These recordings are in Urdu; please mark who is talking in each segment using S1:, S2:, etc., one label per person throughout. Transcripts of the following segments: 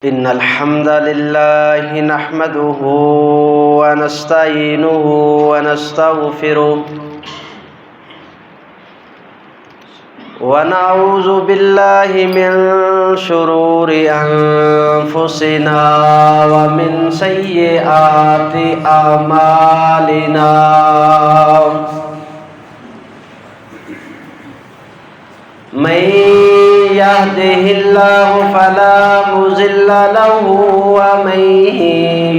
S1: إن الحمد لله نحمده ونستعينه ونستغفره ونعوذ بالله من شرور أنفسنا ومن سيئات أعمالنا من يهده الله فلا مضل له ومن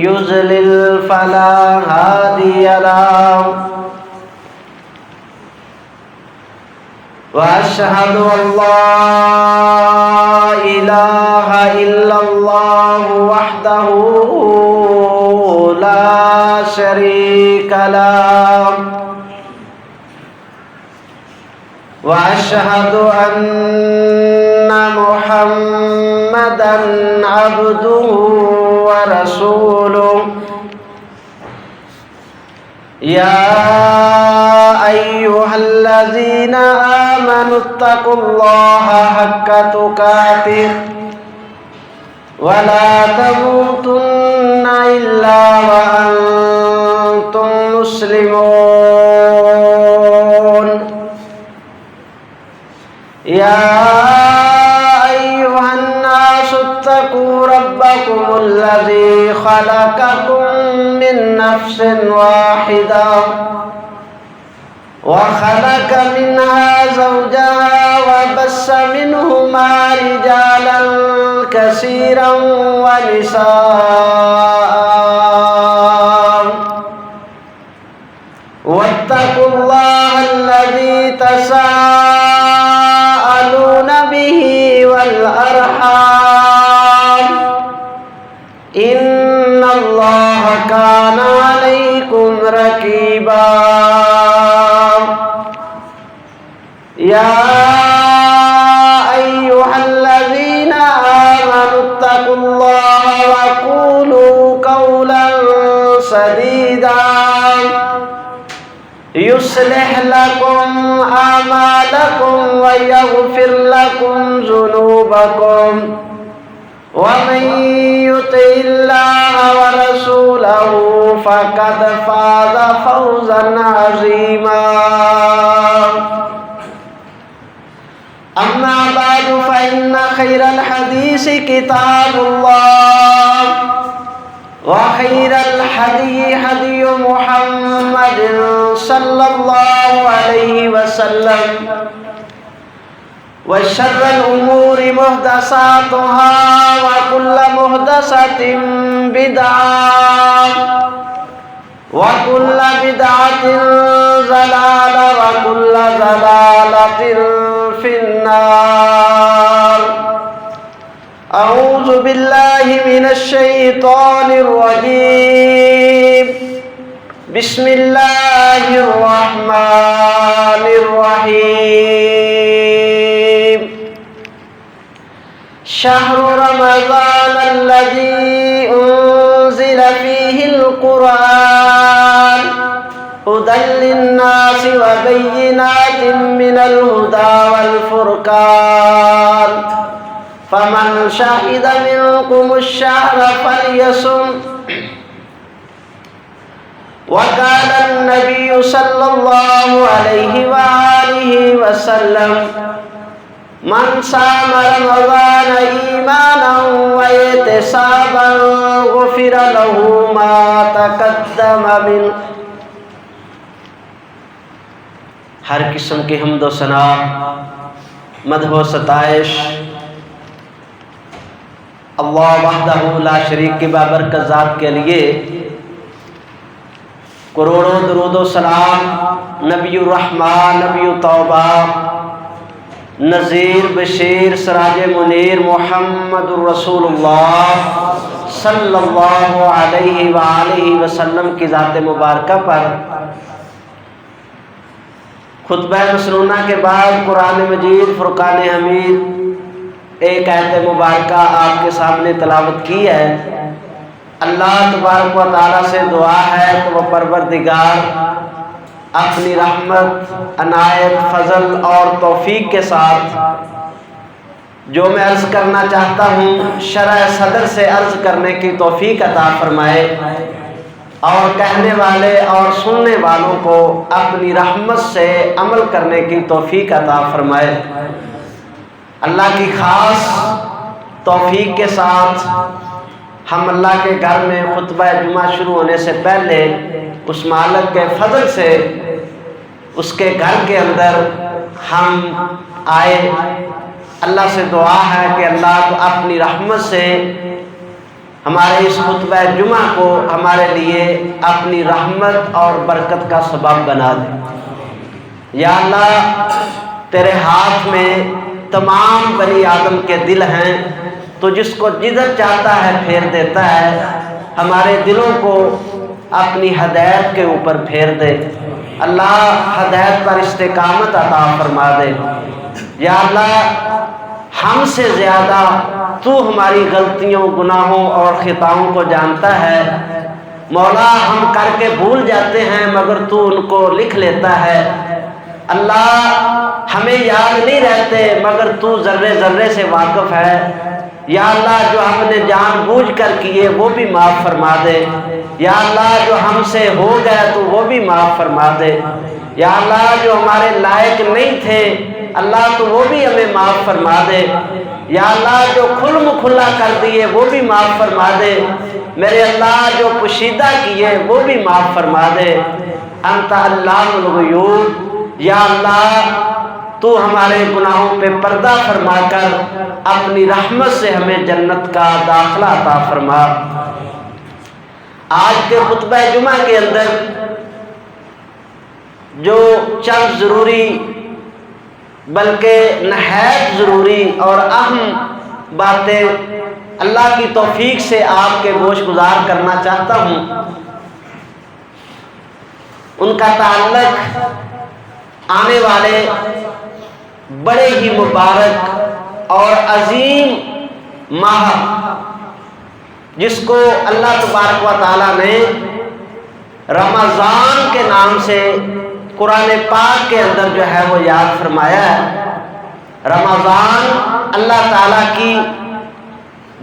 S1: يضلل فلا هادي له وأشهد أن لا إله إلا الله وحده لا شريك له وأشهد أن محمدًا عبده ورسوله يا أيها الذين آمنوا اتقوا الله حق تقاته ولا تموتن إلا وأنتم مسلمون يا أيها الناس اتقوا ربكم الذي خلقكم من نفس واحدة وخلق منها زوجها وبث منهما رجالا كثيرا ونساء واتقوا الله الذي تساءلون به والأرحام إن الله كان عليكم رقيبا يا أيها الذين آمنوا اتقوا الله وقولوا قولا سديدا يصلح لكم أعمالكم ويغفر لكم ذنوبكم ومن يطع الله ورسوله فقد فاز فوزا عظيما أما بعد فإن خير الحديث كتاب الله وخير الهدي هدي محمد صلى الله عليه وسلم وشر الأمور محدثاتها وكل محدثة بدعة وكل بدعة ضلالة وكل ضلالة في النار أعوذ بالله من الشيطان الرجيم بسم الله الرحمن الرحيم شهر رمضان الذي أنزل فيه القرآن هدى للناس وبينات من الهدى والفرقان فمن شهد منكم الشهر فليصم وقال النبي صلى الله عليه وآله وسلم من صام رمضان إيمانا واحتسابا غفر له ما تقدم من ہر قسم کی حمد و ثنا مدح و ستائش اللہ وحدہ لا شریک کی بابرکت ذات کے لیے کروڑوں درود و سلام نبی الرحمن نبی توبہ نذیر بشیر سراج منیر محمد الرسول اللہ صلی اللہ علیہ وآلہ وسلم کی ذات مبارکہ پر خطبہ مسنونہ کے بعد قرآن مجید فرقان حمید ایک آیت مبارکہ آپ کے سامنے تلاوت کی ہے۔ اللہ تبارک و تعالیٰ سے دعا ہے کہ وہ پروردگار اپنی رحمت، عنایت، فضل اور توفیق کے ساتھ جو میں عرض کرنا چاہتا ہوں شرح صدر سے عرض کرنے کی توفیق عطا فرمائے، اور کہنے والے اور سننے والوں کو اپنی رحمت سے عمل کرنے کی توفیق عطا فرمائے۔ اللہ کی خاص توفیق کے ساتھ ہم اللہ کے گھر میں خطبہ جمعہ شروع ہونے سے پہلے اس مالک کے فضل سے اس کے گھر کے اندر ہم آئے۔ اللہ سے دعا ہے کہ اللہ کو اپنی رحمت سے ہمارے اس خطبہ جمعہ کو ہمارے لیے اپنی رحمت اور برکت کا سبب بنا دے۔ یا اللہ، تیرے ہاتھ میں تمام بنی آدم کے دل ہیں، تو جس کو جدھر چاہتا ہے پھیر دیتا ہے۔ ہمارے دلوں کو اپنی ہدایت کے اوپر پھیر دے۔ اللہ ہدایت پر استقامت عطا فرما دے۔ یا اللہ، ہم سے زیادہ تو ہماری غلطیوں، گناہوں اور خطاؤں کو جانتا ہے۔ مولا، ہم کر کے بھول جاتے ہیں مگر تو ان کو لکھ لیتا ہے۔ اللہ، ہمیں یاد نہیں رہتے مگر تو ذرے ذرے سے واقف ہے۔ یا اللہ، جو ہم نے جان بوجھ کر کیے وہ بھی معاف فرما دے۔ یا اللہ، جو ہم سے ہو گیا تو وہ بھی معاف فرما دے۔ یا اللہ، جو ہمارے لائق نہیں تھے اللہ تو وہ بھی ہمیں معاف فرما دے۔ یا اللہ، جو کھلم کھلا کر دیے وہ بھی معاف فرما دے۔ میرے اللہ، جو پوشیدہ کیے وہ بھی معاف فرما دے۔ انت علام الغیوب۔ یا اللہ، تو ہمارے گناہوں پہ پردہ فرما کر اپنی رحمت سے ہمیں جنت کا داخلہ عطا فرما۔ آج کے خطبہ جمعہ کے اندر جو چند ضروری بلکہ نہایت ضروری اور اہم باتیں اللہ کی توفیق سے آپ کے گوش گزار کرنا چاہتا ہوں، ان کا تعلق آنے والے بڑے ہی مبارک اور عظیم ماہ جس کو اللہ تبارک و تعالیٰ نے رمضان کے نام سے قرآن پاک کے اندر جو ہے وہ یاد فرمایا ہے۔ رمضان اللہ تعالیٰ کی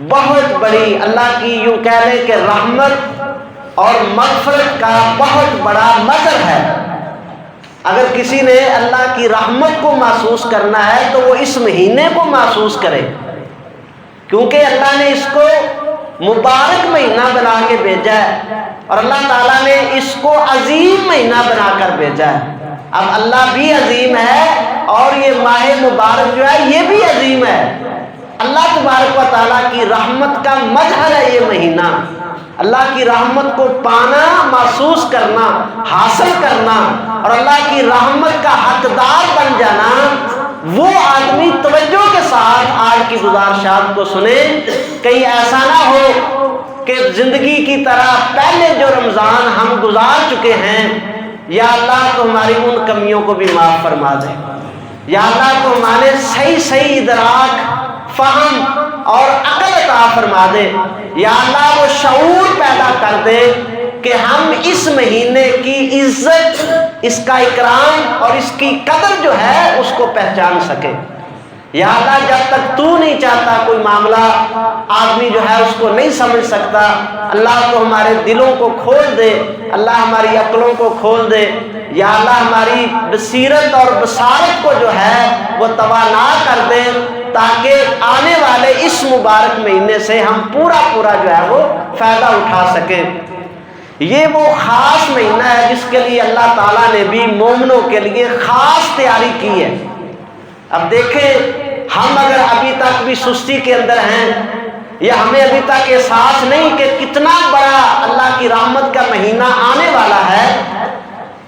S1: بہت بڑی، اللہ کی یوں کہہ لیں کہ رحمت اور مغفرت کا بہت بڑا مظہر ہے۔ اگر کسی نے اللہ کی رحمت کو محسوس کرنا ہے تو وہ اس مہینے کو محسوس کرے، کیونکہ اللہ نے اس کو مبارک مہینہ بنا کے بھیجا ہے، اور اللہ تعالیٰ نے اس کو عظیم مہینہ بنا کر بھیجا ہے۔ اب اللہ بھی عظیم ہے اور یہ ماہ مبارک جو ہے یہ بھی عظیم ہے۔ اللہ تبارک و تعالیٰ کی رحمت کا مظہر ہے یہ مہینہ۔ اللہ کی رحمت کو پانا، محسوس کرنا، حاصل کرنا اور اللہ کی رحمت کا حقدار بن جانا، وہ آدمی توجہ کے ساتھ آج کی گزارشات کو سنے، کہیں ایسا نہ ہو کہ زندگی کی طرح پہلے جو رمضان ہم گزار چکے ہیں، یا اللہ تو ہماری ان کمیوں کو بھی معاف فرما دے۔ یا اللہ تو ہمارے صحیح ادراک، فہم اور عقل عطا فرما دے۔ یا اللہ وہ شعور پیدا کر دے کہ ہم اس مہینے کی عزت، اس کا اکرام اور اس کی قدر جو ہے اس کو پہچان سکے۔ یا اللہ، جب تک تو نہیں چاہتا کوئی معاملہ آدمی جو ہے اس کو نہیں سمجھ سکتا، اللہ تو ہمارے دلوں کو کھول دے، اللہ ہماری عقلوں کو کھول دے۔ یا اللہ، ہماری بصیرت اور بصارت کو جو ہے وہ توانا کر دے، تاکہ آنے والے اس مبارک مہینے سے ہم پورا جو ہے وہ فائدہ اٹھا سکیں۔ یہ وہ خاص مہینہ ہے جس کے لیے اللہ تعالیٰ نے بھی مومنوں کے لیے خاص تیاری کی ہے۔ اب دیکھیں، ہم اگر ابھی تک بھی سستی کے اندر ہیں، یا ہمیں ابھی تک احساس نہیں کہ کتنا بڑا اللہ کی رحمت کا مہینہ آنے والا ہے،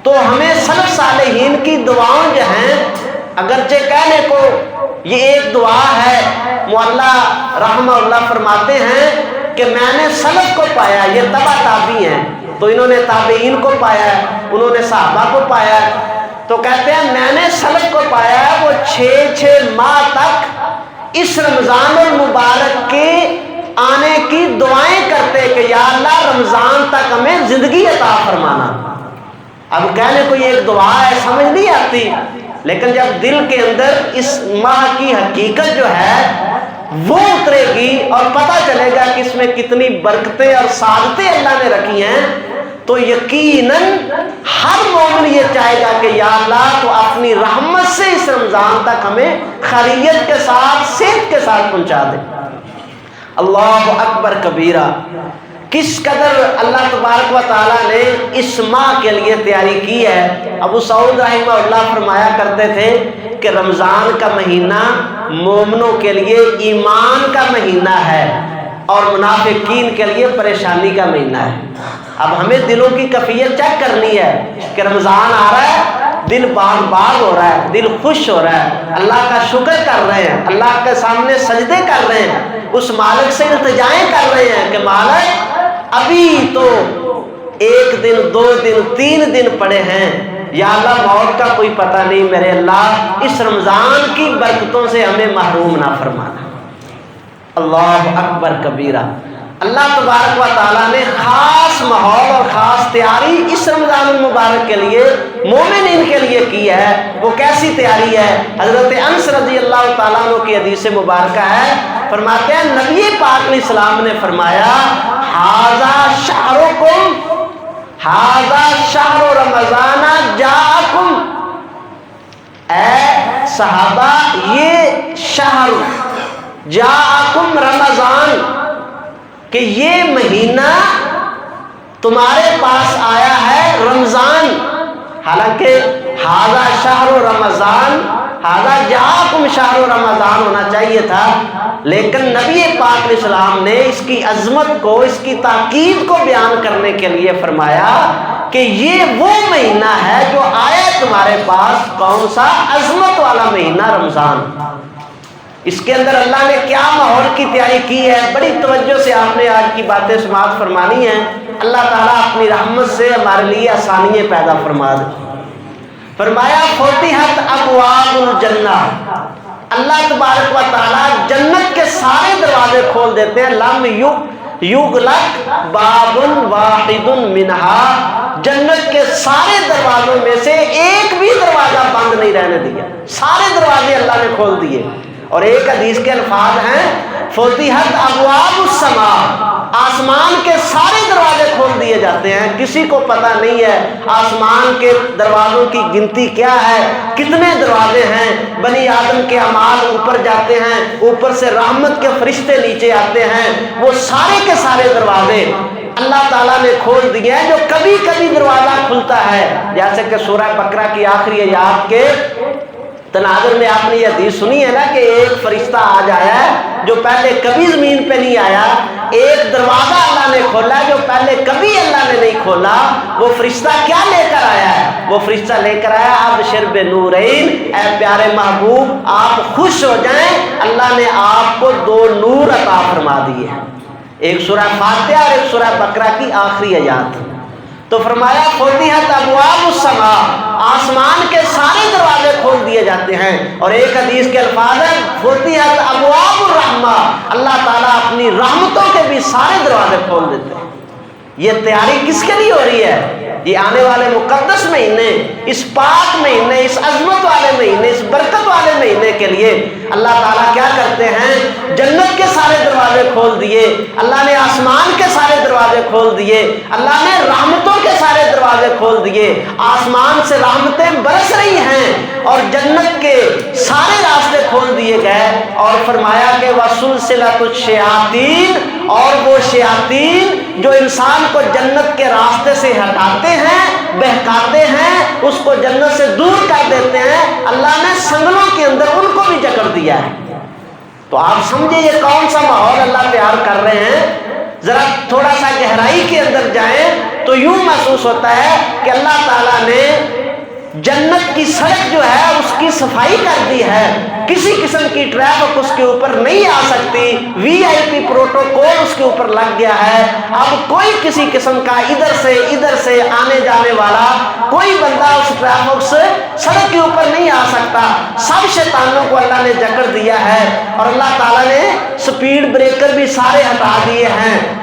S1: تو ہمیں سلف صالحین کی دعاؤں جو ہیں، اگرچہ کہنے کو یہ ایک دعا ہے، مولا رحمہ اللہ فرماتے ہیں کہ میں نے سلف کو پایا، یہ تبع تابعی ہیں، تو انہوں نے تابعین کو پایا ہے، انہوں نے صحابہ کو پایا ہے، تو کہتے ہیں میں نے سلف کو پایا ہے، وہ 6 ماہ تک اس رمضان المبارک کے آنے کی دعائیں کرتے کہ یا اللہ رمضان تک ہمیں زندگی عطا فرمانا۔ اب کہنے کو یہ ایک دعا ہے، سمجھ نہیں آتی، لیکن جب دل کے اندر اس ماہ کی حقیقت جو ہے وہ اترے گی اور پتہ چلے گا کہ اس میں کتنی برکتیں اور سعادتیں اللہ نے رکھی ہیں، تو یقیناً ہر مومن یہ چاہے گا کہ یا اللہ تو اپنی رحمت سے اس رمضان تک ہمیں خیریت کے ساتھ، صحت کے ساتھ پہنچا دے۔ اللہ اکبر کبیرہ، کس قدر اللہ تبارک و تعالیٰ نے اس ماہ کے لیے تیاری کی ہے۔ ابو سعود رحمہ اللہ فرمایا کرتے تھے کہ رمضان کا مہینہ مومنوں کے لیے ایمان کا مہینہ ہے اور منافقین کے لیے پریشانی کا مہینہ ہے۔ اب ہمیں دلوں کی کیفیت چیک کرنی ہے کہ رمضان آ رہا ہے، دل باغ باغ ہو رہا ہے، دل خوش ہو رہا ہے، اللہ کا شکر کر رہے ہیں، اللہ کے سامنے سجدے کر رہے ہیں، اس مالک سے التجائیں کر رہے ہیں کہ مالک ابھی تو 1 دن 2 دن 3 دن پڑے ہیں، یا اللہ موت کا کوئی پتہ نہیں، میرے اللہ اس رمضان کی برکتوں سے ہمیں محروم نہ فرمانا۔ اللہ اکبر کبیرہ، اللہ تبارک و تعالیٰ نے خاص ماحول اور خاص تیاری اس رمضان المبارک کے لیے مومنین کے لیے کی ہے۔ وہ کیسی تیاری ہے؟ حضرت انس رضی اللہ تعالیٰ عنہ کی حدیث مبارکہ ہے، فرماتے ہیں نبی پاک علیہ السلام نے فرمایا ھذا شہرکم، ھذا شہر رمضان جاءکم، اے صحابہ یہ شہر جاءکم رمضان، کہ یہ مہینہ تمہارے پاس آیا ہے رمضان۔ حالانکہ ھذا شہر رمضان، ھذا جاءکم شہر رمضان ہونا چاہیے تھا، لیکن نبی پاک علیہ السلام نے اس کی عظمت کو، اس کی تاکید کو بیان کرنے کے لیے فرمایا کہ یہ وہ مہینہ ہے جو آیا تمہارے پاس۔ کون سا؟ عظمت والا مہینہ رمضان۔ اس کے اندر اللہ نے کیا ماحول کی تیاری کی ہے، بڑی توجہ سے آپ نے آج کی باتیں سماعت فرمانی ہیں۔ اللہ تعالیٰ اپنی رحمت سے ہمارے لیے آسانیاں پیدا فرما دے۔ فرمایا فتحت ابواب الجنہ، اللہ تبارک و تعالیٰ جنت کے سارے دروازے کھول دیتے ہیں۔ لم یغلق باب واحد منہا، جنت کے سارے دروازوں میں سے ایک بھی دروازہ بند نہیں رہنے دیا، سارے دروازے اللہ نے کھول دیے۔ اور ایک حدیث کے الفاظ ہیں فتحت ابواب السماء، آسمان کے سارے دروازے کھول دیے جاتے ہیں۔ کسی کو پتہ نہیں ہے آسمان کے دروازوں کی گنتی کیا ہے، کتنے دروازے ہیں۔ بنی آدم کے اعمال اوپر جاتے ہیں، اوپر سے رحمت کے فرشتے نیچے آتے ہیں، وہ سارے کے سارے دروازے اللہ تعالیٰ نے کھول دیے ہیں۔ جو کبھی کبھی دروازہ کھلتا ہے، جیسے کہ سورہ بقرہ کی آخری آیات کے تناظر میں آپ نے یہ حدیث سنی ہے نا کہ ایک فرشتہ آج آیا ہے جو پہلے کبھی زمین پہ نہیں آیا، ایک دروازہ اللہ نے کھولا جو پہلے کبھی اللہ نے نہیں کھولا۔ وہ فرشتہ کیا لے کر آیا ہے؟ وہ فرشتہ لے کر آیا ابشر بنورین، اے پیارے محبوب آپ خوش ہو جائیں، اللہ نے آپ کو 2 نور عطا فرما دیے ہیں، ایک سورہ فاتحہ اور ایک سورہ بقرہ کی آخری آیات۔ تو فرمایا فتحت ابواب السماء، آسمان کے سارے دروازے کھول دیے جاتے ہیں۔ اور ایک حدیث کے الفاظ ہیں فتحت ابواب الرحمہ، اللہ تعالیٰ اپنی رحمتوں کے بھی سارے دروازے کھول دیتے ہیں۔ یہ تیاری کس کے لیے ہو رہی ہے؟ یہ آنے والے مقدس مہینے، اس پاک مہینے، اس عظمت والے مہینے، اس برکت والے مہینے کے لیے اللہ تعالیٰ کیا کرتے ہیں؟ جنت کے سارے دروازے کھول دیے، اللہ نے آسمان کے سارے دروازے کھول دیے، اللہ نے رحمتوں کے سارے دروازے کھول دیے، آسمان سے رحمتیں برس رہی ہیں اور جنت کے سارے راستے کھول دیے گئے۔ اور فرمایا کہ وَسُلْسِلَةُ الشَّيَاطِينِ، اور وہ شیاطین جو انسان کو جنت کے راستے سے ہٹاتے ہیں، بہکاتے ہیں، اس کو جنت سے دور کر دیتے ہیں، اللہ نے سنگلوں کے اندر ان کو بھی جکڑ دیا ہے۔ تو آپ سمجھے یہ کون سا ماحول اللہ تیار کر رہے ہیں؟ ذرا تھوڑا سا گہرائی کے اندر جائیں تو یوں محسوس ہوتا ہے کہ اللہ تعالیٰ نے جنت کی سڑک جو ہے اس کی صفائی کر دی ہے، کسی قسم کی ٹریفک اس کے اوپر نہیں آ سکتی، وی آئی پی پروٹوکول اس کے اوپر لگ گیا ہے۔ اب کوئی کسی قسم کا ادھر سے آنے جانے والا کوئی بندہ اس ٹریفک سے سڑک کے اوپر نہیں آ سکتا، سب شیطانوں کو اللہ نے جکڑ دیا ہے۔ اور اللہ تعالیٰ نے سپیڈ بریکر بھی سارے ہٹا دیے ہیں،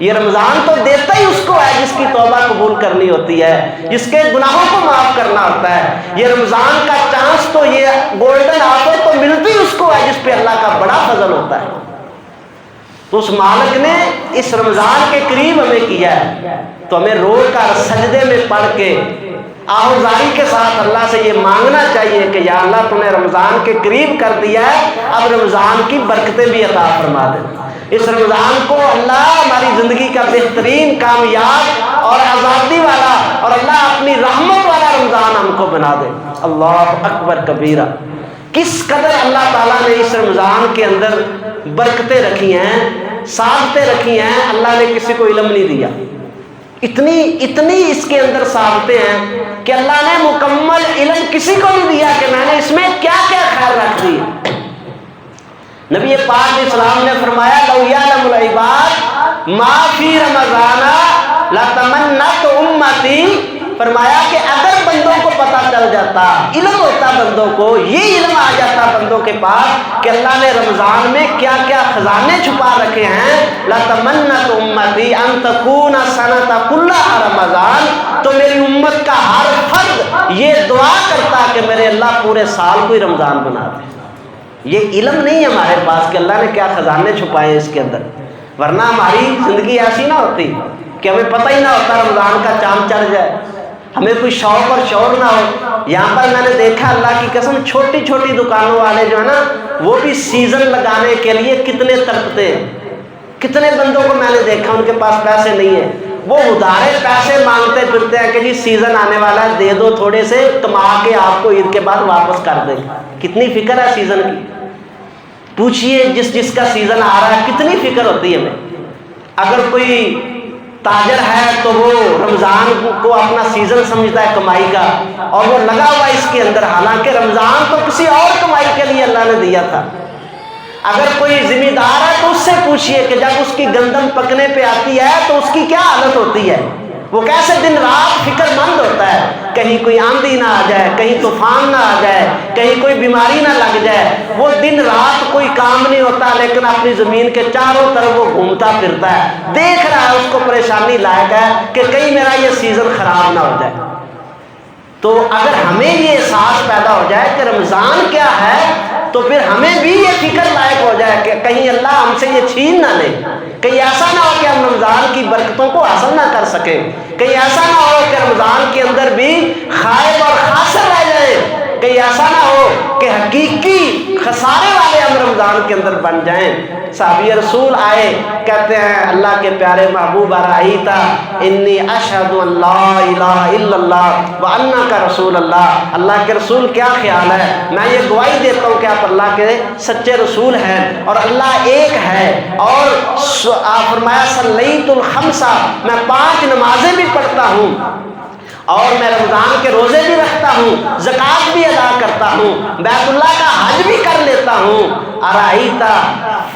S1: یہ رمضان تو دیتا ہی اس کو ہے جس کی توبہ قبول کرنی ہوتی ہے، جس کے گناہوں کو معاف کرنا ہوتا ہے۔ یہ رمضان کا چانس تو، یہ گولڈن آفر تو ملتی اس کو ہے جس پہ اللہ کا بڑا فضل ہوتا ہے۔ تو اس مالک نے اس رمضان کے قریب ہمیں کیا ہے، تو ہمیں رو کر سجدے میں پڑھ کے آہوزاری کے ساتھ اللہ سے یہ مانگنا چاہیے کہ یا اللہ تو نے رمضان کے قریب کر دیا ہے، اب رمضان کی برکتیں بھی عطا فرما دے۔ اس رمضان کو اللہ ہماری زندگی کا بہترین، کامیاب اور آزادی والا اور اللہ اپنی رحمت والا رمضان ہم کو بنا دے۔ اللہ اکبر کبیرہ، کس قدر اللہ تعالیٰ نے اس رمضان کے اندر برکتیں رکھی ہیں، سعادتیں رکھی ہیں، اللہ نے کسی کو علم نہیں دیا۔ اتنی اس کے اندر سعادتیں ہیں کہ اللہ نے مکمل علم کسی کو نہیں دیا کہ میں نے اس میں کیا کیا خیر رکھ دی۔ نبی پاک علیہ السلام نے فرمایا لو یعلم العباد ما فی رمضان لتمنت امتی، فرمایا کہ اگر بندوں کو پتہ چل جاتا، علم ہوتا بندوں کو، یہ علم آ جاتا بندوں کے پاس کہ اللہ نے رمضان میں کیا کیا خزانے چھپا رکھے ہیں، لتمنت امتی ان تکون سنۃ کلھا رمضان، تو میری امت کا ہر فرد یہ دعا کرتا کہ میرے اللہ پورے سال کو ہی رمضان بنا دے۔ یہ علم نہیں ہے ہمارے پاس کہ اللہ نے کیا خزانے چھپائے ہیں اس کے اندر، ورنہ ہماری زندگی ایسی نہ ہوتی کہ ہمیں پتہ ہی نہ ہوتا رمضان کا چاند چڑھ جائے، ہمیں کوئی شوق اور شعور نہ ہو۔ یہاں پر میں نے دیکھا اللہ کی قسم چھوٹی چھوٹی دکانوں والے جو ہے نا، وہ بھی سیزن لگانے کے لیے کتنے تڑپتے ہیں۔ کتنے بندوں کو میں نے دیکھا ان کے پاس پیسے نہیں ہیں، وہ ادھارے پیسے مانگتے پھرتے ہیں کہ جی سیزن آنے والا ہے، دے دو تھوڑے سے، کما کے آپ کو عید کے بعد واپس کر دیں۔ کتنی فکر ہے سیزن کی، پوچھئے جس کا سیزن آ رہا ہے کتنی فکر ہوتی ہے ہمیں۔ اگر کوئی تاجر ہے تو وہ رمضان کو اپنا سیزن سمجھتا ہے کمائی کا، اور وہ لگا ہوا اس کے اندر، حالانکہ رمضان تو کسی اور کمائی کے لیے اللہ نے دیا تھا۔ اگر کوئی ذمہ دار ہے تو اس سے پوچھئے کہ جب اس کی گندم پکنے پہ آتی ہے تو اس کی کیا حالت ہوتی ہے، وہ کیسے دن رات فکر مند ہوتا ہے، کہیں کوئی آندھی نہ آ جائے، کہیں طوفان نہ آ جائے، کہیں کوئی بیماری نہ لگ جائے، وہ دن رات کوئی کام نہیں ہوتا لیکن اپنی زمین کے چاروں طرف وہ گھومتا پھرتا ہے، دیکھ رہا ہے، اس کو پریشانی لائق ہے کہ کہیں میرا یہ سیزن خراب نہ ہو جائے۔ تو اگر ہمیں یہ احساس پیدا ہو جائے کہ رمضان کیا ہے، تو پھر ہمیں بھی یہ فکر لائق ہو جائے کہ کہیں اللہ ہم سے یہ چھین نہ لے، کہیں ایسا نہ ہو کہ ہم رمضان کی برکتوں کو حاصل نہ کر سکیں، کہیں ایسا نہ ہو کہ رمضان کے اندر بھی خائب اور خاسر رہ جائیں، کہیں ایسا نہ ہو کہ حقیقی خسارے والے ہم رمضان کے اندر بن جائیں۔ صحابی رسول آئے، کہتے ہیں اللہ کے پیارے محبوب ارائیتا انی اشہد ان لا الہ الا اللہ وانک رسول اللہ، اللہ کے رسول کیا خیال ہے، میں یہ گواہی دیتا ہوں کہ آپ اللہ کے سچے رسول ہیں اور اللہ ایک ہے، اور آپ فرمایا صلیت الخمسہ، میں 5 نمازیں بھی پڑھتا ہوں، اور میں رمضان کے روزے بھی رکھتا ہوں، زکوٰۃ بھی ادا کرتا ہوں، بیت اللہ کا حج بھی کر لیتا ہوں، ارائیتا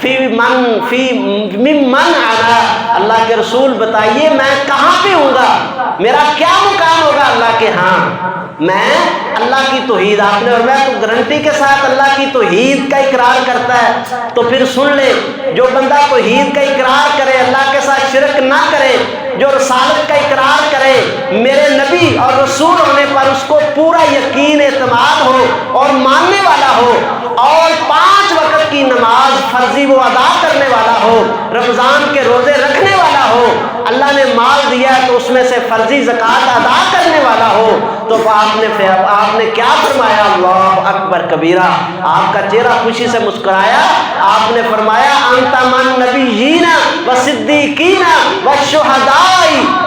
S1: فی ممن انا، اللہ کے رسول بتائیے میں کہاں پہ ہوں گا، میرا کیا مقام ہوگا اللہ کے ہاں۔ میں اللہ کی توحید، آپ نے فرمایا تو گارنٹی کے ساتھ اللہ کی توحید کا اقرار کرتا ہے، تو پھر سن لے، جو بندہ توحید کا اقرار کرے، اللہ کے ساتھ شرک نہ کرے، جو رسالت کا اقرار کرے، میرے نبی اور رسول ہونے پر اس کو پورا یقین اعتماد ہو اور ماننے والا ہو، اور 5 وقت کی نماز فرضی وہ ادا کرنے والا ہو، رمضان کے روزے رکھنے والا ہو، اللہ نے مال دیا ہے تو اس میں سے فرضی زکوٰۃ ادا کرنے والا ہو، تو آپ نے کیا فرمایا، اللہ اکبر کبیرہ، آپ کا چہرہ خوشی سے مسکرایا، آپ نے فرمایا انت من نبیین وصدیقین والشہداء،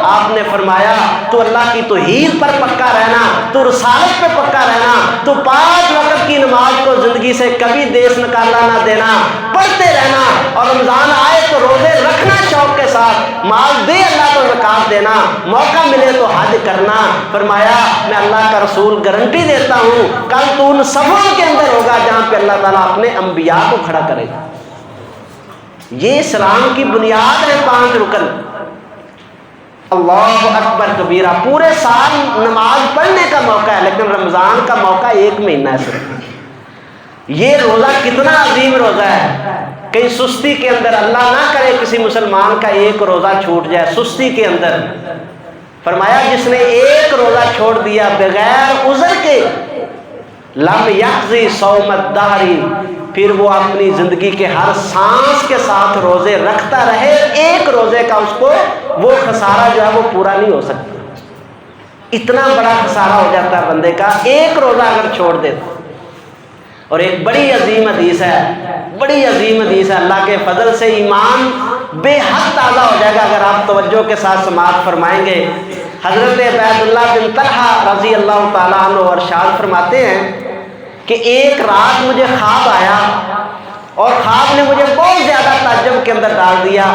S1: آپ نے فرمایا تو اللہ کی توحید پر پکا رہنا، تو رسالت پہ پکا رہنا، تو 5 وقت کی نماز کو زندگی سے کبھی دیس نکالا نہ دینا، پڑھتے رہنا، اور رمضان آئے تو روزے رکھنا شوق کے ساتھ، مال دے اللہ کو زکوٰۃ دینا، موقع ملے تو حج کرنا۔ فرمایا میں اللہ کا رسول گارنٹی دیتا ہوں کل تو ان صفوں کے اندر ہوگا جہاں پہ اللہ تعالیٰ اپنے انبیاء کو کھڑا کرے گا۔ یہ اسلام کی بنیاد ہے 5 رکن۔ اللہ اکبر کبیرہ، پورے سال نماز پڑھنے کا موقع ہے لیکن رمضان کا موقع 1 مہینہ ہے صرف۔ یہ روزہ کتنا عظیم روزہ ہے، کہیں سستی کے اندر اللہ نہ کرے کسی مسلمان کا ایک روزہ چھوٹ جائے سستی کے اندر، فرمایا جس نے ایک روزہ چھوڑ دیا بغیر عذر کے، لم یقضی صوم الدہر، پھر وہ اپنی زندگی کے ہر سانس کے ساتھ روزے رکھتا رہے، ایک روزے کا اس کو وہ خسارہ جو ہے وہ پورا نہیں ہو سکتا۔ اتنا بڑا خسارہ ہو جاتا ہے بندے کا ایک روزہ اگر چھوڑ دے۔ اور ایک بڑی عظیم حدیث ہے، بڑی عظیم حدیث ہے، اللہ کے فضل سے ایمان بے حد تازہ ہو جائے گا اگر آپ توجہ کے ساتھ سماعت فرمائیں گے۔ حضرت عبید اللہ بن طلحہ رضی اللہ تعالیٰ عنہ ارشاد فرماتے ہیں کہ ایک رات مجھے خواب آیا اور خواب نے مجھے بہت زیادہ تعجب کے اندر ڈال دیا۔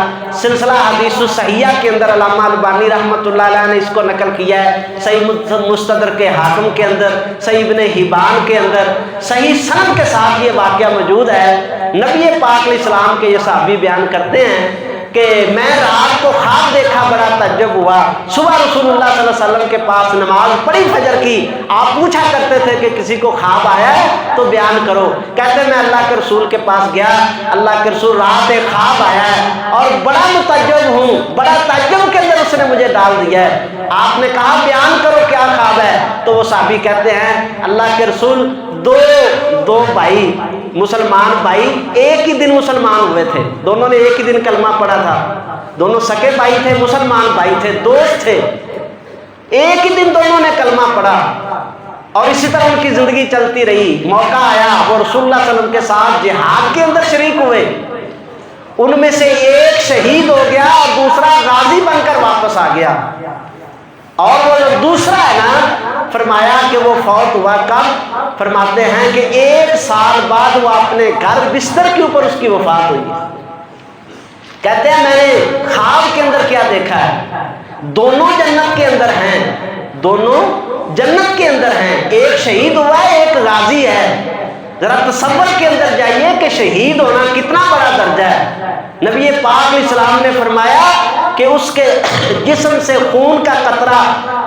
S1: سلسلہ حدیث الصحیحہ کے اندر علامہ البانی رحمۃ اللہ علیہ نے اس کو نقل کیا ہے، صحیح مستدرک حاکم کے اندر، صحیح ابن حبان کے اندر، صحیح سند کے ساتھ یہ واقعہ موجود ہے۔ نبی پاک علیہ السلام کے یہ صحابی بیان کرتے ہیں کہ میں رات کو خواب دیکھا، بڑا تعجب ہوا، صبح رسول اللہ صلی اللہ علیہ وسلم کے پاس نماز پڑھی فجر کی، آپ پوچھا کرتے تھے کہ کسی کو خواب آیا ہے تو بیان کرو، کہتے میں اللہ کے رسول کے پاس گیا، اللہ کے رسول رات ایک خواب آیا ہے اور بڑا متعجب ہوں، بڑا تعجب کے اندر اس نے مجھے ڈال دیا ہے، آپ نے کہا بیان کرو کیا خواب ہے؟ تو وہ صحابی کہتے ہیں اللہ کے رسول دو بھائی مسلمان بھائی ایک ہی دن مسلمان ہوئے تھے، دونوں نے ایک ہی دن کلمہ پڑھا تھا، دونوں سکے بھائی تھے، مسلمان بھائی تھے، دوست تھے، ایک ہی دن دونوں نے کلمہ پڑھا اور اسی طرح ان کی زندگی چلتی رہی۔ موقع آیا وہ رسول اللہ صلی اللہ علیہ وسلم کے ساتھ جہاد کے اندر شریک ہوئے، ان میں سے ایک شہید ہو گیا اور دوسرا غازی بن کر واپس آ گیا، اور وہ جو دوسرا ہے نا فرمایا کہ وہ فوت ہوا کب؟ فرماتے ہیں کہ 1 سال بعد وہ اپنے گھر بستر کے اوپر اس کی وفات ہوئی۔ کہتے ہیں میں نے خواب کے اندر کیا دیکھا ہے، دونوں جنت کے اندر ہیں، دونوں جنت کے اندر ہیں، ایک شہید ہوا ہے ایک غازی ہے۔ ذرا تصور کے اندر جائیے کہ شہید ہونا کتنا بڑا درجہ ہے۔ نبی پاک علیہ السلام نے فرمایا کہ اس کے جسم سے خون کا قطرہ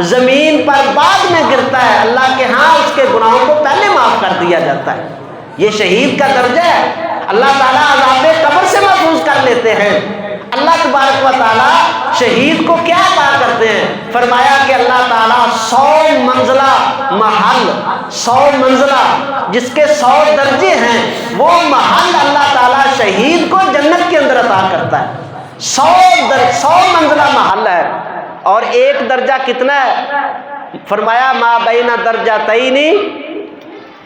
S1: زمین پر بعد میں گرتا ہے، اللہ کے ہاں اس کے گناہوں کو پہلے معاف کر دیا جاتا ہے۔ یہ شہید کا درجہ ہے۔ اللہ تعالیٰ عذاب قبر سے محفوظ کر لیتے ہیں۔ اللہ تبارک و تعالیٰ شہید کو کیا عطا کرتے ہیں؟ فرمایا کہ اللہ تعالیٰ 100 منزلہ محل، 100 منزلہ جس کے 100 درجے ہیں، وہ محل اللہ تعالیٰ شہید کو جنت کے اندر عطا کرتا ہے۔ 100 منزلہ محل ہے، اور ایک درجہ کتنا ہے؟ فرمایا ما بین درجتین،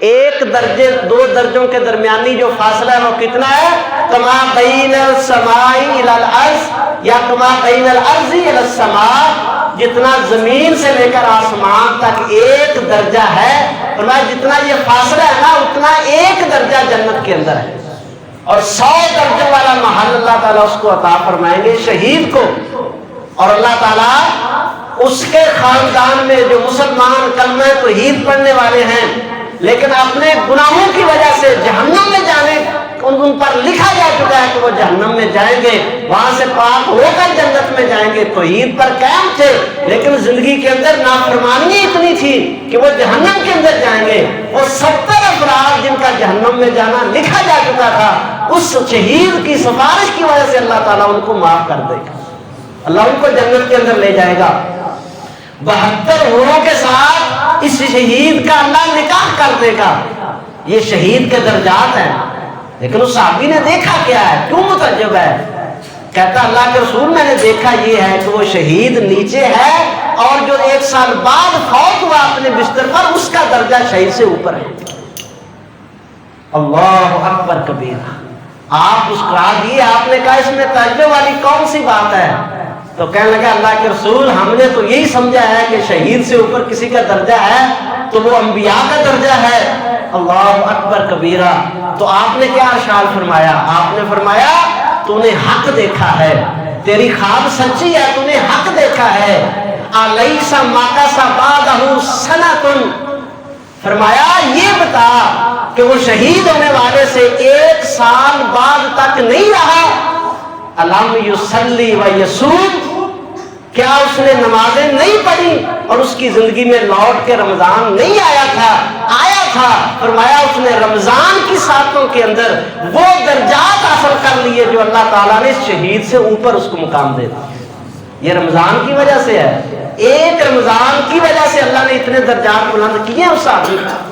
S1: ایک درجے 2 درجوں کے درمیانی جو فاصلہ ہے وہ کتنا ہے؟ کما بین السماء الی الارض، یا کما بین الارض الی السماء، جتنا زمین سے لے کر آسمان تک ایک درجہ ہے، فرمایا جتنا یہ فاصلہ ہے نا اتنا ایک درجہ جنت کے اندر ہے، اور 100 درجوں والا محل اللہ تعالیٰ اس کو عطا فرمائیں گے شہید کو۔ اور اللہ تعالیٰ اس کے خاندان میں جو مسلمان کلمہ توحید پڑھنے والے ہیں لیکن اپنے گناہوں کی وجہ سے جہنم میں جانے ان پر لکھا جا چکا ہے کہ وہ جہنم میں جائیں گے، وہاں سے پاک ہو کر جنت میں جائیں گے، توحید پر قائم تھے لیکن زندگی کے اندر نافرمانی اتنی تھی کہ وہ جہنم کے اندر جائیں گے، وہ 70 افراد جن کا جہنم میں جانا لکھا جا چکا تھا، اس شہید کی سفارش کی وجہ سے اللہ تعالیٰ ان کو معاف کر دے گا، اللہ ان کو جنت کے اندر لے جائے گا۔ 72 حوروں کے ساتھ اس شہید کا اللہ نکاح کر دے گا۔ یہ شہید کے درجات ہیں، لیکن اس صحابی نے دیکھا کیا ہے، کیوں متعجب ہے؟ کہتا اللہ کے رسول میں نے دیکھا یہ ہے کہ وہ شہید نیچے ہے اور جو 1 سال بعد فوت ہوا اپنے بستر پر اس کا درجہ شہید سے اوپر ہے۔ اللہ اکبر کبیرہ۔ آپ مسکرا دیے، آپ نے کہا اس میں تعجب والی کون سی بات ہے؟ تو کہنے لگا اللہ کے رسول ہم نے تو یہی سمجھا ہے کہ شہید سے اوپر کسی کا درجہ ہے تو وہ انبیاء کا درجہ ہے۔ اللہ اکبر کبیرہ۔ تو آپ نے کیا ارشاد فرمایا؟ آپ نے فرمایا تو نے حق دیکھا ہے، تیری خواب سچی ہے، تو نے حق دیکھا ہے۔ الیس ماکث بعدہ سنۃ، فرمایا یہ بتا کہ وہ شہید ہونے والے سے 1 سال بعد تک نہیں رہا۔ الم یصلی و یصوم، کیا اس نے نمازیں نہیں پڑھی اور اس کی زندگی میں لوٹ کے رمضان نہیں آیا تھا؟ آیا تھا، فرمایا اس نے رمضان کی ساتوں کے اندر وہ درجات حاصل کر لیے جو اللہ تعالیٰ نے شہید سے اوپر اس کو مقام دے دیا۔ یہ رمضان کی وجہ سے ہے، ایک رمضان کی وجہ سے اللہ نے اتنے درجات بلند کیے اس آدمی کو۔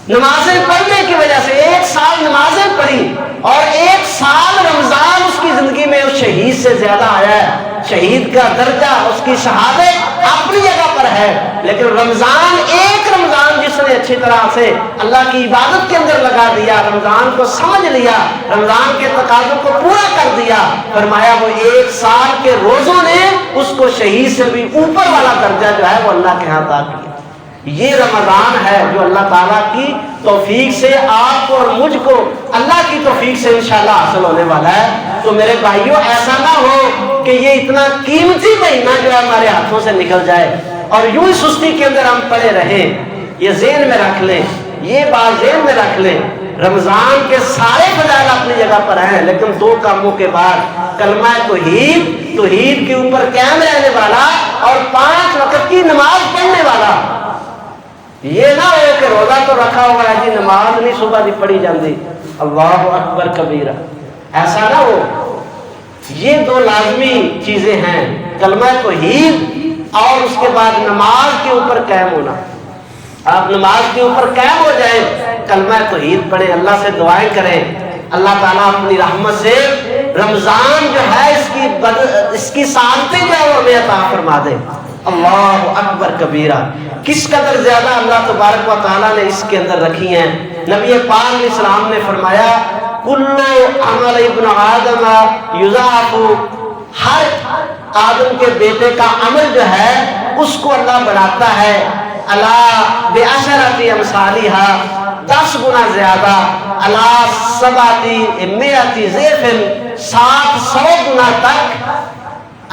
S1: نمازیں پڑھنے کی وجہ سے 1 سال نمازیں پڑھی اور 1 سال رمضان اس کی زندگی میں اس شہید سے زیادہ آیا ہے۔ شہید کا درجہ، اس کی شہادت اپنی جگہ پر ہے، لیکن رمضان، ایک رمضان جس نے اچھی طرح سے اللہ کی عبادت کے اندر لگا دیا، رمضان کو سمجھ لیا، رمضان کے تقاضوں کو پورا کر دیا، فرمایا وہ 1 سال کے روزوں نے اس کو شہید سے بھی اوپر والا درجہ جو ہے وہ اللہ کے ہاں عطا کیا۔ یہ رمضان ہے جو اللہ تعالیٰ کی توفیق سے آپ کو اور مجھ کو اللہ کی توفیق سے انشاءاللہ حاصل ہونے والا ہے۔ تو میرے بھائیوں، ایسا نہ ہو کہ یہ اتنا قیمتی مہینہ جو ہے ہمارے ہاتھوں سے نکل جائے اور یوں ہی سستی کے اندر ہم پڑے رہیں۔ یہ ذہن میں رکھ لیں، یہ بات ذہن میں رکھ لیں، رمضان کے سارے فضائل اپنی جگہ پر ہیں، لیکن 2 کاموں کے بعد کلمہ توحید کے اوپر قائم رہنے والا اور 5 وقت کی نماز پڑھنے والا۔ یہ نہ ہو کہ روزہ تو رکھا ہوا ہے جی، نماز نہیں صبح دی پڑھی جاندی، اللہ اکبر کبیرہ، ایسا نہ ہو۔ یہ 2 لازمی چیزیں ہیں، کلمہ توحید اور اس کے بعد نماز کے اوپر قائم ہونا۔ آپ نماز کے اوپر قائم ہو جائیں، کلمہ توحید پڑھیں، اللہ سے دعائیں کریں، اللہ تعالیٰ اپنی رحمت سے رمضان جو ہے اس کی سعادتیں جو ہے وہ ہمیں عطا فرما دے۔ اللہ اکبر کبیرہ، کس قدر زیادہ اللہ تبارک و تعالیٰ نے اس کے اندر رکھی ہیں۔ نبی پاک علیہ السلام نے فرمایا کل عمل ابن آدم یضاعف، ہر آدم کے بیٹے کا عمل جو ہے اس کو اللہ بڑھاتا ہے، اللہ بعشرۃ امثالھا، 10 گنا زیادہ، اللہ 700 ضعف، 700 گنا تک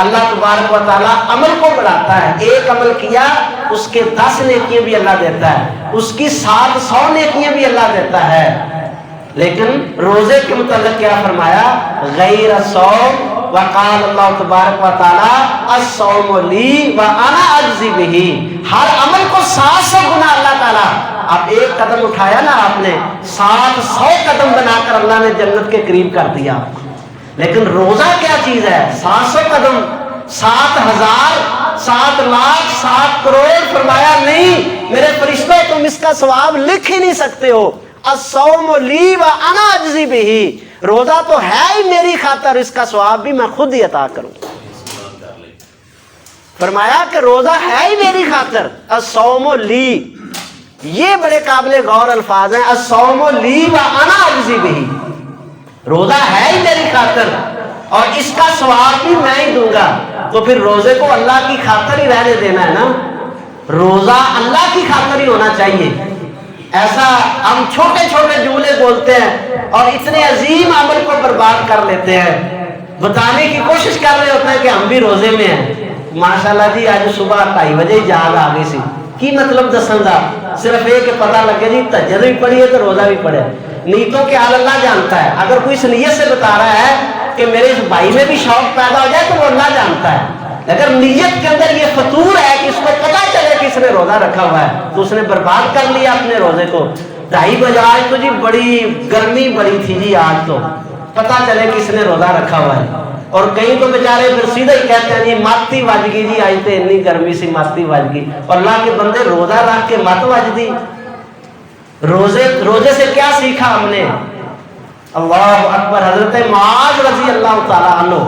S1: اللہ تبارک و تعالیٰ عمل کو بڑھاتا ہے۔ ایک عمل کیا اس کے 10 نیکیاں بھی اللہ دیتا ہے، اس کی 700 نیکیاں بھی اللہ دیتا ہے۔ لیکن روزے کے متعلق کیا فرمایا؟ غیر الصوم، وقال اللہ تبارک و تعالیٰ الصوم لی وانا اجزی بہ، ہر عمل کو 700 گنا اللہ تعالیٰ، اب ایک قدم اٹھایا نا آپ نے، 700 قدم بنا کر اللہ نے جنت کے قریب کر دیا آپ کو۔ لیکن روزہ کیا چیز ہے؟ 700 قدم، 7000، 7 لاکھ، 7 کروڑ، فرمایا نہیں میرے فرشتوں تم اس کا ثواب لکھ ہی نہیں سکتے ہو۔ الصوم لی وانا اجزی بہ، روزہ تو ہے ہی میری خاطر، اس کا ثواب بھی میں خود ہی عطا کروں۔ فرمایا کہ روزہ ہے ہی میری خاطر، الصوم لی، یہ بڑے قابل غور الفاظ ہیں، الصوم لی وانا اجزی بہ، روزہ ہے ہی میری خاطر اور اس کا ثواب بھی میں ہی دوں گا۔ تو پھر روزے کو اللہ کی خاطر ہی رہنے دینا ہے نا، روزہ اللہ کی خاطر ہی ہونا چاہیے۔ ایسا ہم چھوٹے چھوٹے جملے بولتے ہیں اور اتنے عظیم عمل کو برباد کر لیتے ہیں، بتانے کی کوشش کر رہے ہوتے ہیں کہ ہم بھی روزے میں ہیں۔ ماشاءاللہ جی آج صبح 2:30 بجے جاگ آ گئی سی، کی مطلب دسن دا؟ صرف یہ کہ پتہ لگے جی تہجد بھی پڑھی ہے تو روزہ بھی پڑھے۔ نیتوں کے حال اللہ جانتا ہے، اگر کوئی اس نیت سے بتا رہا ہے کہ میرے اس بھائی میں بھی شوق پیدا ہو جائے تو وہ اللہ جانتا ہے، اگر نیت کے اندر یہ فطور ہے کہ اس کو پتہ چلے کہ اس نے روزہ رکھا ہوا ہے تو اس نے برباد کر لیا اپنے روزے کو۔ 2:30 بجے آج تو جی بڑی گرمی بڑی تھی جی، آج تو پتہ چلے کہ اس نے روزہ رکھا ہوا ہے، اور کہیں تو بیچارے پھر سیدھا ہی کہتے ہیں جی ماتی وج گئی جی، آج تو اتنی گرمی سی ماتی وج گئی۔ اور اللہ کے بندے روزہ رکھ کے مت وج دی، روزے سے کیا سیکھا ہم نے؟ اللہ اکبر، حضرت معاذ رضی اللہ تعالیٰ عنہ،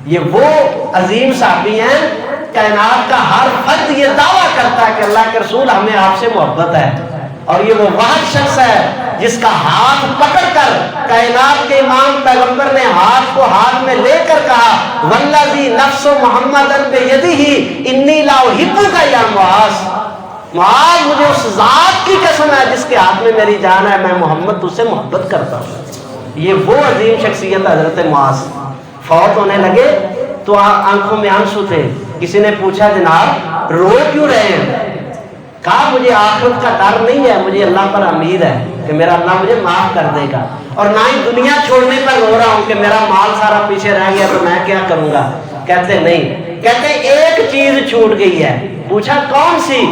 S1: یہ وہ عظیم صحابی ہیں، کائنات کا ہر فرد یہ دعویٰ کرتا ہے کہ اللہ کے رسول ہمیں آپ سے محبت ہے، اور یہ وہ واحد شخص ہے جس کا ہاتھ پکڑ کر کائنات کے امام پیغمبر نے ہاتھ کو ہاتھ میں لے کر کہا والذی نفس محمد بیدہ انی لا احبک یا معاذ، معاذ مجھے اس ذات کی قسم ہے جس کے ہاتھ میں میری جان ہے، میں محمد تجھ سے محبت کرتا ہوں۔ یہ وہ عظیم شخصیت حضرت معاذ فوت ہونے لگے تو آنکھوں میں آنسو تھے۔ کسی نے پوچھا جناب رو کیوں رہے ہیں؟ کہا مجھے آخرت کا ڈر نہیں ہے، مجھے اللہ پر امید ہے کہ میرا اللہ مجھے معاف کر دے گا، اور نہ ہی دنیا چھوڑنے پر رو رہا ہوں کہ میرا مال سارا پیچھے رہ گیا تو میں کیا کروں گا۔ کہتے نہیں، کہتے ایک چیز چھوٹ گئی ہے۔ پوچھا کون سی؟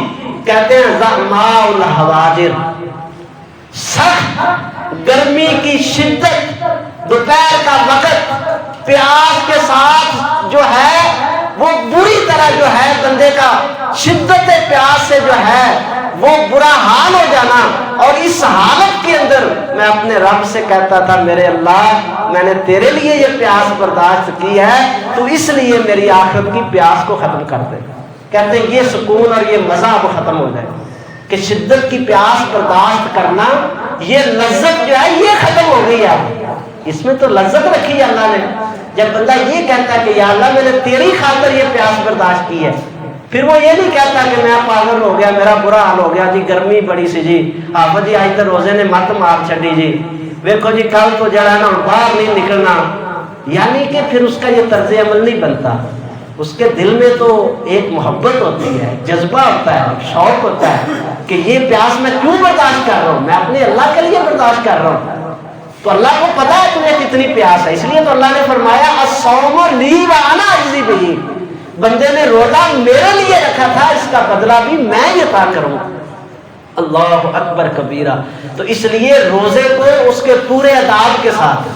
S1: کہتے ہیں زحماء الحواجر، سخت گرمی کی شدت، دوپہر کا وقت پیاس کے ساتھ جو ہے وہ بری طرح جو ہے بندے کا شدت پیاس سے جو ہے وہ برا حال ہو جانا، اور اس حالت کے اندر میں اپنے رب سے کہتا تھا میرے اللہ میں نے تیرے لیے یہ پیاس برداشت کی ہے، تو اس لیے میری آخرت کی پیاس کو ختم کر دے۔ کہتے ہیں یہ سکون اور یہ مزہ اب ختم ہو جائے کہ شدت کی پیاس برداشت کرنا، یہ لذت جو ہے یہ ختم ہو گئی ہے۔ اس میں تو لذت رکھی ہے اللہ نے۔ جب بندہ یہ کہتا ہے کہ یا اللہ میں نے تیری خاطر یہ پیاس برداشت کی ہے، پھر وہ یہ نہیں کہتا کہ میں پاگل ہو گیا، میرا برا حال ہو گیا جی، گرمی بڑی سی جی، حافظ جی آج تو روزے نے مت مار چھڑی جی، دیکھو جی کل تو جڑا نا باہر نہیں نکلنا، یعنی کہ پھر اس کا یہ طرز عمل نہیں بنتا۔ اس کے دل میں تو ایک محبت ہوتی ہے، جذبہ ہوتا ہے، شوق ہوتا ہے کہ یہ پیاس میں کیوں برداشت کر رہا ہوں، میں اپنے اللہ کے لیے برداشت کر رہا ہوں۔ تو اللہ کو پتا ہے تمہیں کتنی پیاس ہے، اس لیے تو اللہ نے فرمایا الصوم لی وانا اجزی بہ، بندے نے روزہ میرے لیے رکھا تھا، اس کا بدلہ بھی میں ہی عطا کروں۔ اللہ اکبر کبیرہ۔ تو اس لیے روزے کو اس کے پورے آداب کے ساتھ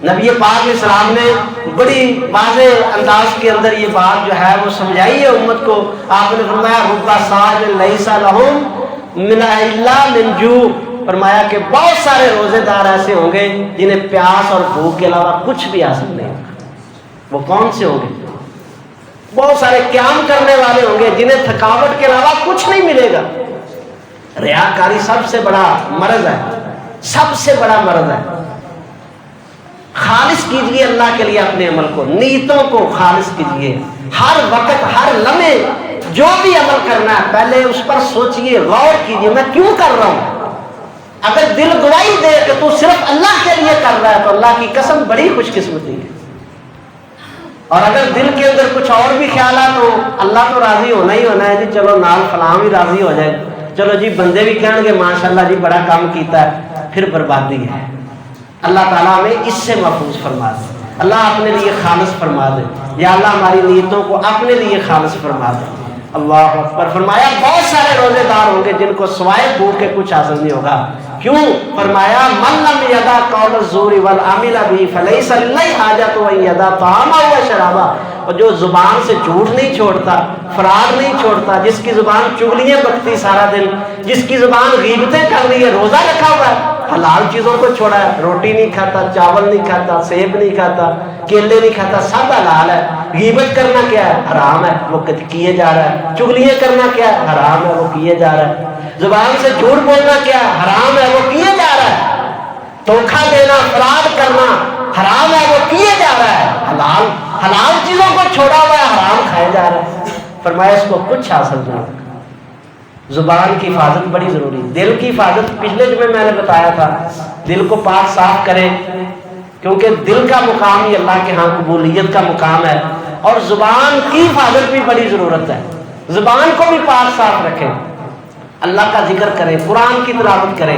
S1: نبی پاک اسلام نے بڑی واضح انداز کے اندر یہ بات جو ہے وہ سمجھائی ہے امت کو۔ آپ نے فرمایا رب صائم لیس لہم من الا من جوع، فرمایا کہ بہت سارے روزے دار ایسے ہوں گے جنہیں پیاس اور بھوک کے علاوہ کچھ بھی حاصل نہیں ہوگا۔ وہ کون سے ہوں گے؟ بہت سارے قیام کرنے والے ہوں گے جنہیں تھکاوٹ کے علاوہ کچھ نہیں ملے گا۔ ریاکاری سب سے بڑا مرض ہے، سب سے بڑا مرض ہے۔ خالص کیجئے اللہ کے لیے اپنے عمل کو، نیتوں کو خالص کیجئے۔ ہر وقت ہر لمحے جو بھی عمل کرنا ہے پہلے اس پر سوچئے، غور کیجئے میں کیوں کر رہا ہوں۔ اگر دل گواہی دے کہ تو صرف اللہ کے لیے کر رہا ہے تو اللہ کی قسم بڑی خوش قسمتی ہے۔ اور اگر دل کے اندر کچھ اور بھی خیال ہے تو اللہ تو راضی ہونا ہی ہونا ہے جی، چلو نال فلاں بھی راضی ہو جائے، چلو جی بندے بھی کہیں گے ماشاءاللہ جی بڑا کام کیتا ہے، پھر بربادی ہے۔ اللہ تعالیٰ ہمیں اس سے محفوظ فرما دے، اللہ اپنے لیے خالص فرما دے، یا اللہ ہماری نیتوں کو اپنے لیے خالص فرما دے۔ اللہ اکبر۔ فرمایا بہت سارے روزے دار ہوں گے جن کو سوائے بھوک کے کچھ حاصل نہیں ہوگا۔ کیوں؟ فرمایا من لم یدع قول الزور والعمل به فلیس للہ حاجۃ ان یدع طعامہ وشرابہ، اور جو زبان سے جھوٹ نہیں چھوڑتا، فراڈ نہیں چھوڑتا، جس کی زبان چگلیاں بکتی سارا دن، جس کی زبان غیبتیں کر رہی ہے، روزہ رکھا ہوا ہے، حلال چیزوں کو چھوڑا ہے، روٹی نہیں کھاتا، چاول نہیں کھاتا، سیب نہیں کھاتا، کیلے نہیں کھاتا، سب حلال ہے۔ غیبت کرنا کیا ہے؟ حرام ہے، وہ کیے جا رہا ہے۔ چگلیاں کرنا کیا ہے؟ حرام ہے، وہ کیے جا رہا ہے۔ زبان سے جھوٹ بولنا کیا ہے؟ حرام ہے، وہ کیے جا رہا ہے۔ دھوکہ دینا، فراڈ کرنا حرام ہے، وہ کیے جا رہا ہے۔ حلال چیزوں کو چھوڑا ہوا ہے، حرام کھائے جا رہا ہے۔ فرمایا اس کو کچھ حاصل نہیں ہوگا۔ زبان کی حفاظت بڑی ضروری، دل کی حفاظت پچھلے جمعے میں نے بتایا تھا، دل کو پاک صاف کریں کیونکہ دل کا مقام ہی اللہ کے ہاں قبولیت کا مقام ہے، اور زبان کی حفاظت بھی بڑی ضرورت ہے۔ زبان کو بھی پاک صاف رکھیں، اللہ کا ذکر کریں، قرآن کی تلاوت کریں۔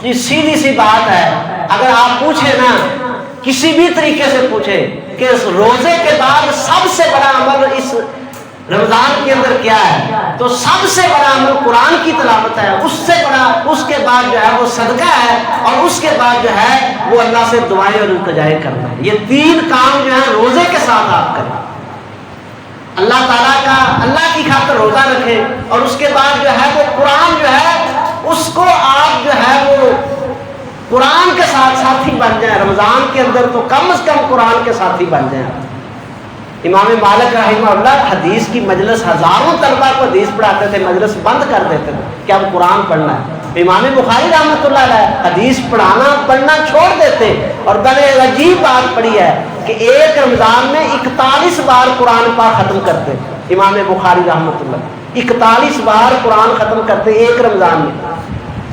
S1: یہ سیدھی سی بات ہے۔ اگر آپ پوچھیں نا، کسی بھی طریقے سے پوچھیں کہ اس روزے کے بعد سب سے بڑا عمل اس رمضان کے اندر کیا ہے، تو سب سے بڑا عمل قرآن کی تلاوت ہے، اس سے بڑا اس کے بعد جو ہے وہ صدقہ ہے، اور اس کے بعد جو ہے وہ اللہ سے دعائیں اور التجائیں کرنا ہے۔ یہ تین کام جو ہے روزے کے ساتھ آپ کریں۔ اللہ تعالیٰ کا، اللہ کی خاطر روزہ رکھیں، اور اس کے بعد جو ہے وہ قرآن جو ہے اس کو آپ جو ہے وہ قرآن کے ساتھ ساتھی بن جائیں۔ رمضان کے اندر تو کم از کم قرآن کے ساتھی بن جائیں۔ امام مالک رحمہ اللہ حدیث کی مجلس، ہزاروں طلبہ کو حدیث پڑھاتے تھے، مجلس بند کر دیتے تھے کہ اب قرآن پڑھنا ہے۔ امام بخاری رحمۃ اللہ علیہ حدیث پڑھنا چھوڑ دیتے، اور بڑے عجیب بات پڑھی ہے کہ ایک رمضان میں 41 بار قرآن پاک ختم کرتے امام بخاری رحمۃ اللہ، 41 بار قرآن ختم کرتے ایک رمضان میں۔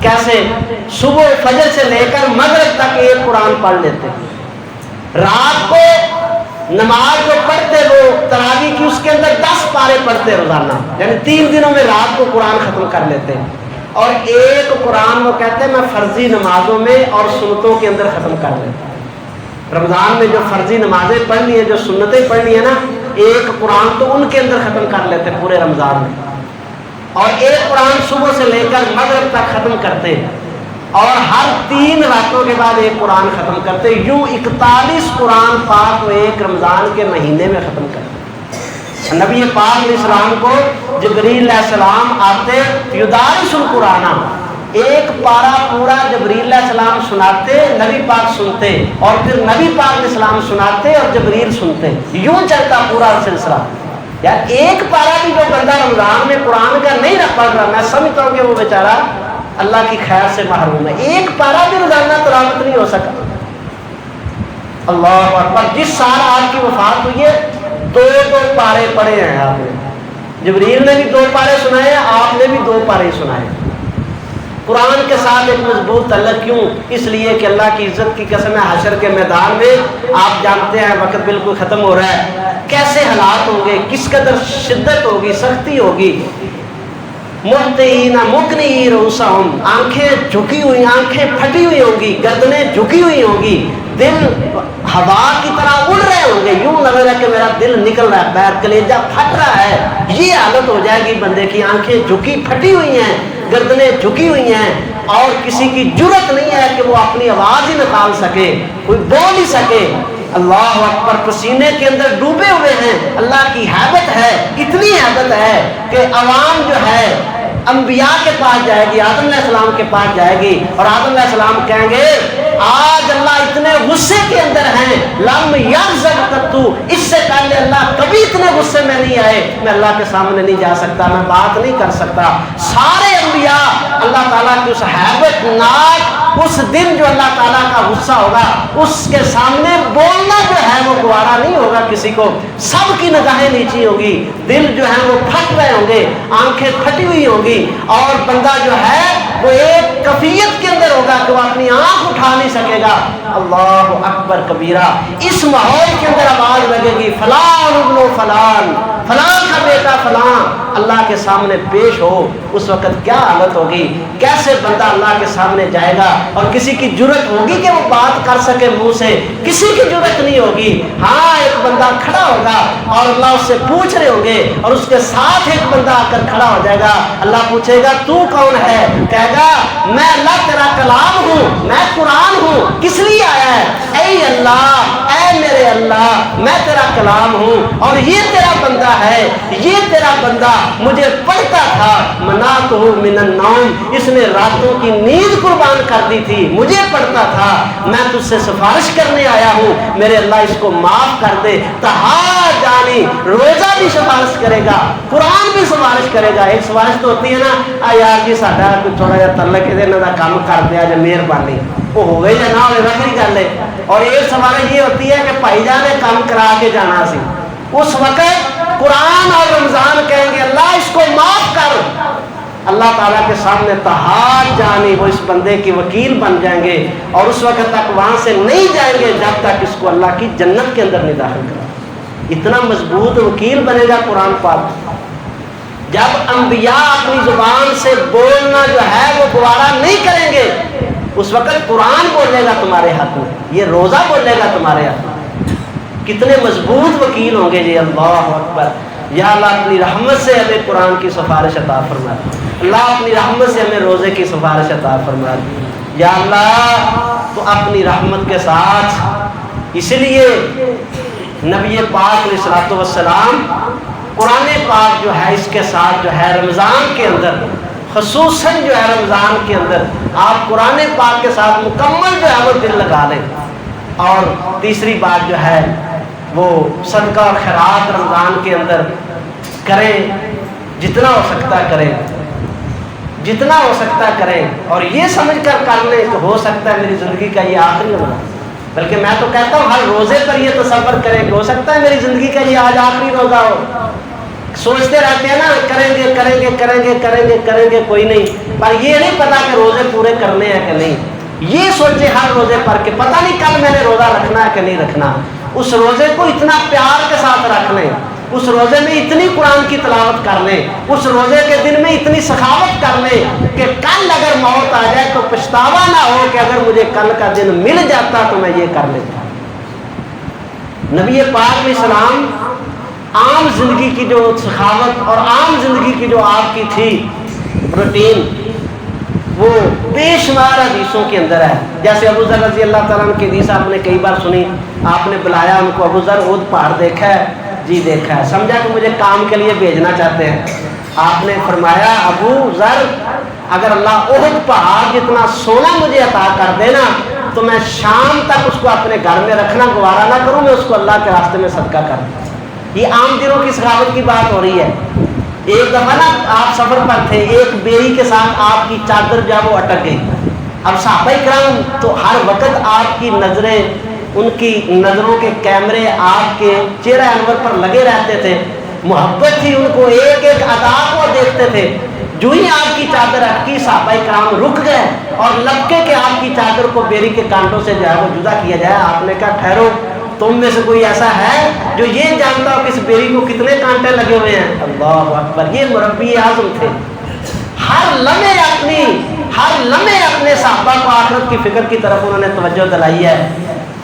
S1: کیسے؟ صبح فجر سے لے کر مغرب تک ایک قرآن پڑھ لیتے، رات کو نماز جو پڑھتے وہ تراویح کی اس کے اندر 10 پارے پڑھتے روزانہ، یعنی 3 دنوں میں رات کو قرآن ختم کر لیتے، اور ایک قرآن وہ کہتے ہیں میں فرضی نمازوں میں اور سنتوں کے اندر ختم کر لیتا۔ رمضان میں جو فرضی نمازیں پڑھنی ہیں، جو سنتیں پڑھنی ہیں نا، ایک قرآن تو ان کے اندر ختم کر لیتے پورے رمضان میں۔ اور ایک قرآن صبح سے لے کر مغرب تک ختم کرتے اور ہر 3 راتوں کے بعد ایک قرآن ختم کرتے. یوں 41 قرآن پاک وہ ایک رمضان کے مہینے میں ختم کرتے. نبی پاک علیہ السلام کو جبریل علیہ السلام آتے یدارس القرآن، ایک پارا پورا جبریل علیہ السلام سناتے، نبی پاک سنتے، اور پھر نبی پاک علیہ السلام سناتے اور جبریل سنتے. یوں چلتا پورا سلسلہ. یار ایک پارا بھی جو بندہ رمضان میں قرآن کا نہیں رکھ پڑ رہا، میں سمجھتا ہوں کہ وہ بیچارہ اللہ کی خیر سے محروم ہے. ایک پارا بھی روزانہ تلاوت نہیں ہو سکا. اللہ اکبر. جس سال آپ کی وفات ہوئی ہے 2 پارے پڑھے ہیں آپ نے. جبریل نے بھی 2 پارے سنائے ہیں، آپ نے بھی 2 پارے سنائے. قرآن کے ساتھ ایک مضبوط تعلق. کیوں؟ اس لیے کہ اللہ کی عزت کی قسم ہے حشر کے میدان میں آپ جانتے ہیں وقت بالکل ختم ہو رہا ہے، کیسے حالات ہوں گے، کس قدر شدت ہوگی، سختی ہوگی. مہطعین مقنعی رؤوسہم، آنکھیں جھکی ہوئی، آنکھیں پھٹی ہوئی ہوں گی، گردنیں جھکی ہوئی ہوں گی، دل ہوا کی طرح اڑ رہے ہوں گے. یوں لگ رہا ہے کہ میرا دل نکل رہا ہے، پیر کلیجہ پھٹ رہا ہے. یہ حالت ہو جائے گی بندے کی. آنکھیں جھکی پھٹی ہوئی ہیں، گردنیں جھکی ہوئی ہیں، اور کسی کی جرت نہیں ہے کہ وہ اپنی آواز ہی نکال سکے، کوئی بول ہی سکے. اللہ اکبر. پسینے کے اندر ڈوبے ہوئے ہیں. اللہ کی ہیبت ہے، اتنی ہیبت ہے کہ عوام جو ہے انبیاء کے پاس جائے گی، آدم علیہ السلام کے پاس جائے گی، اور آدم علیہ السلام کہیں گے آج اللہ اتنے غصے کے اندر ہیں، لم یغضب قط، اس سے پہلے اللہ کبھی اتنے غصے میں نہیں آئے. میں اللہ کے سامنے نہیں جا سکتا، میں بات نہیں کر سکتا. سارے انبیاء اللہ تعالیٰ کی اس ہیبت ناک اس دن جو اللہ تعالیٰ کا غصہ ہوگا اس کے سامنے بولنا جو ہے وہ گوارا نہیں ہوگا کسی کو. سب کی نگاہیں نیچی ہوگی، دل جو ہے وہ پھٹ رہے ہوں گے، آنکھیں پھٹی ہوئی ہوں گی، اور بندہ جو ہے وہ ایک کفیت کے اندر ہوگا کہ وہ اپنی آنکھ اٹھا نہیں سکے گا. اللہ اکبر کبیرہ. اس ماحول کے اندر آواز لگے گی فلان ابن فلان، فلان کا بیٹا فلان اللہ کے سامنے پیش ہو. اس وقت کیا حالت ہوگی، کیسے بندہ اللہ کے سامنے جائے گا. اور کسی کی جرت ہوگی کہ وہ بات کر سکے منہ سے؟ کسی کی جرت نہیں ہوگی. ہاں ایک بندہ کھڑا ہوگا اور اللہ اس سے پوچھ رہے ہوں گے، اور اس کے ساتھ ایک بندہ آ کر کھڑا ہو جائے گا. اللہ پوچھے گا تو کون ہے؟ کہے گا میں اللہ تیرا کلام ہوں، میں قرآن ہوں. کس لیے آیا ہے؟ اے اللہ، اے میرے اللہ، میں تیرا کلام ہوں اور یہ تیرا بندہ ہے، یہ تیرا بندہ مجھے پڑھتا تھا. منعتہ من النوم، اس نے راتوں کی نیند قربان کر دی تھی، مجھے پڑھتا تھا. میں تجھ سے سفارش کرنے آیا ہوں، میرے اللہ اس کو معاف کر دے. تہاجانی، روزہ بھی سفارش کرے گا، قرآن بھی سفارش کرے گا. ایک سفارش تو ہوتی ہے نا، یار جی ساڈا کوئی تھوڑا جہا تعلق ہے کام کر دیا جائے، مہربانی. وہ ہوئے یا نہ ہوئے وکری گل ہے. اور ایک سفارش یہ ہوتی ہے کہ بھائی جان نے کام کرا کے جانا سی. اس وقت قرآن اور رمضان کہیں گے اللہ اس کو معاف کر. اللہ تعالیٰ کے سامنے تہاج جانی، وہ اس بندے کی وکیل بن جائیں گے، اور اس وقت تک وہاں سے نہیں جائیں گے جب تک اس کو اللہ کی جنت کے اندر نہیں داخل کرا. اتنا مضبوط وکیل بنے گا قرآن پاک. جب انبیاء اپنی زبان سے بولنا جو ہے وہ گوارا نہیں کریں گے، اس وقت قرآن بولے گا تمہارے حق میں، یہ روزہ بولے گا تمہارے حق میں. کتنے مضبوط وکیل ہوں گے جی. اللہ اکبر. یا اللہ اپنی رحمت سے ہمیں قرآن کی سفارش عطا فرما. اللہ اپنی رحمت سے ہمیں روزے کی سفارش عطا فرما. یا اللہ تو اپنی رحمت کے ساتھ، اس لیے نبی پاک علیہ الصلوۃ والسلام قرآن پاک جو ہے اس کے ساتھ جو ہے رمضان کے اندر، خصوصاً جو ہے رمضان کے اندر آپ قرآن پاک کے ساتھ مکمل جو ہے وہ دل لگا لیں. اور تیسری بات جو ہے وہ صدقہ اور خیرات رمضان کے اندر کریں، جتنا ہو سکتا کریں، جتنا ہو سکتا کریں. اور یہ سمجھ کر کر لیں کہ ہو سکتا ہے میری زندگی کا یہ آخری رمضان. بلکہ میں تو کہتا ہوں ہر روزے پر یہ تصور کریں کہ ہو سکتا ہے میری زندگی کا یہ آج آخری روزہ ہو. سوچتے رہتے ہیں نا کریں گے کریں گے کریں گے کریں گے کریں گے، کوئی نہیں، پر یہ نہیں پتا کہ روزے پورے کرنے ہیں کہ نہیں. یہ سوچے ہر روزے پر کہ پتہ نہیں کل میں نے روزہ رکھنا ہے کہ نہیں رکھنا. اس روزے کو اتنا پیار کے ساتھ رکھ لیں، اس روزے میں اتنی قرآن کی تلاوت کر لیں، اس روزے کے دن میں اتنی سخاوت کر لیں کہ کل اگر موت آ جائے تو پچھتاوا نہ ہو کہ اگر مجھے کل کا دن مل جاتا تو میں یہ کر لیتا. نبی پاک علیہ السلام عام زندگی کی جو سخاوت اور عام زندگی کی جو آپ کی تھی روٹین، وہ بے شمار حدیثوں کے اندر ہے. جیسے ابو ذر رضی اللہ تعالیٰ عنہ کی حدیث آپ نے کئی بار سنی. آپ نے بلایا ان کو، ابو ذر احد پہاڑ دیکھا ہے؟ جی دیکھا ہے. سمجھا کہ مجھے کام کے لیے بھیجنا چاہتے ہیں. آپ نے فرمایا ابو ذر اگر اللہ احد پہاڑ جتنا سونا مجھے عطا کر دینا تو میں شام تک اس کو اپنے گھر میں رکھنا گوارا نہ کروں، میں اس کو اللہ کے راستے میں صدقہ کر دوں. یہ عام دنوں کی سخاوت کی بات ہو رہی ہے. ایک دفعہ نا آپ سفر پر تھے، ایک بیری کے ساتھ آپ کی چادر جو ہے وہ اٹک گئی. اب صحابہ کرام تو ہر وقت آپ کی نظریں، ان کی نظروں کے کیمرے آپ کے چہرہ انور پر لگے رہتے تھے. محبت تھی ان کو، ایک ایک ادا کو دیکھتے تھے. جو ہی آپ کی چادر اٹکی صحابہ کرام رک گئے اور لپکے کہ آپ کی چادر کو بیری کے کانٹوں سے جو ہے وہ جدا کیا جائے. آپ نے کہا ٹھہرو، تم میں سے کوئی ایسا ہے جو یہ جانتا ہو کہ اس بیری کو کتنے کانٹے لگے ہوئے ہیں؟ اللہ اکبر. یہ مربی اعظم تھے. ہر لمحے اپنے صحابہ کو آخرت کی فکر کی طرف انہوں نے توجہ دلائی ہے.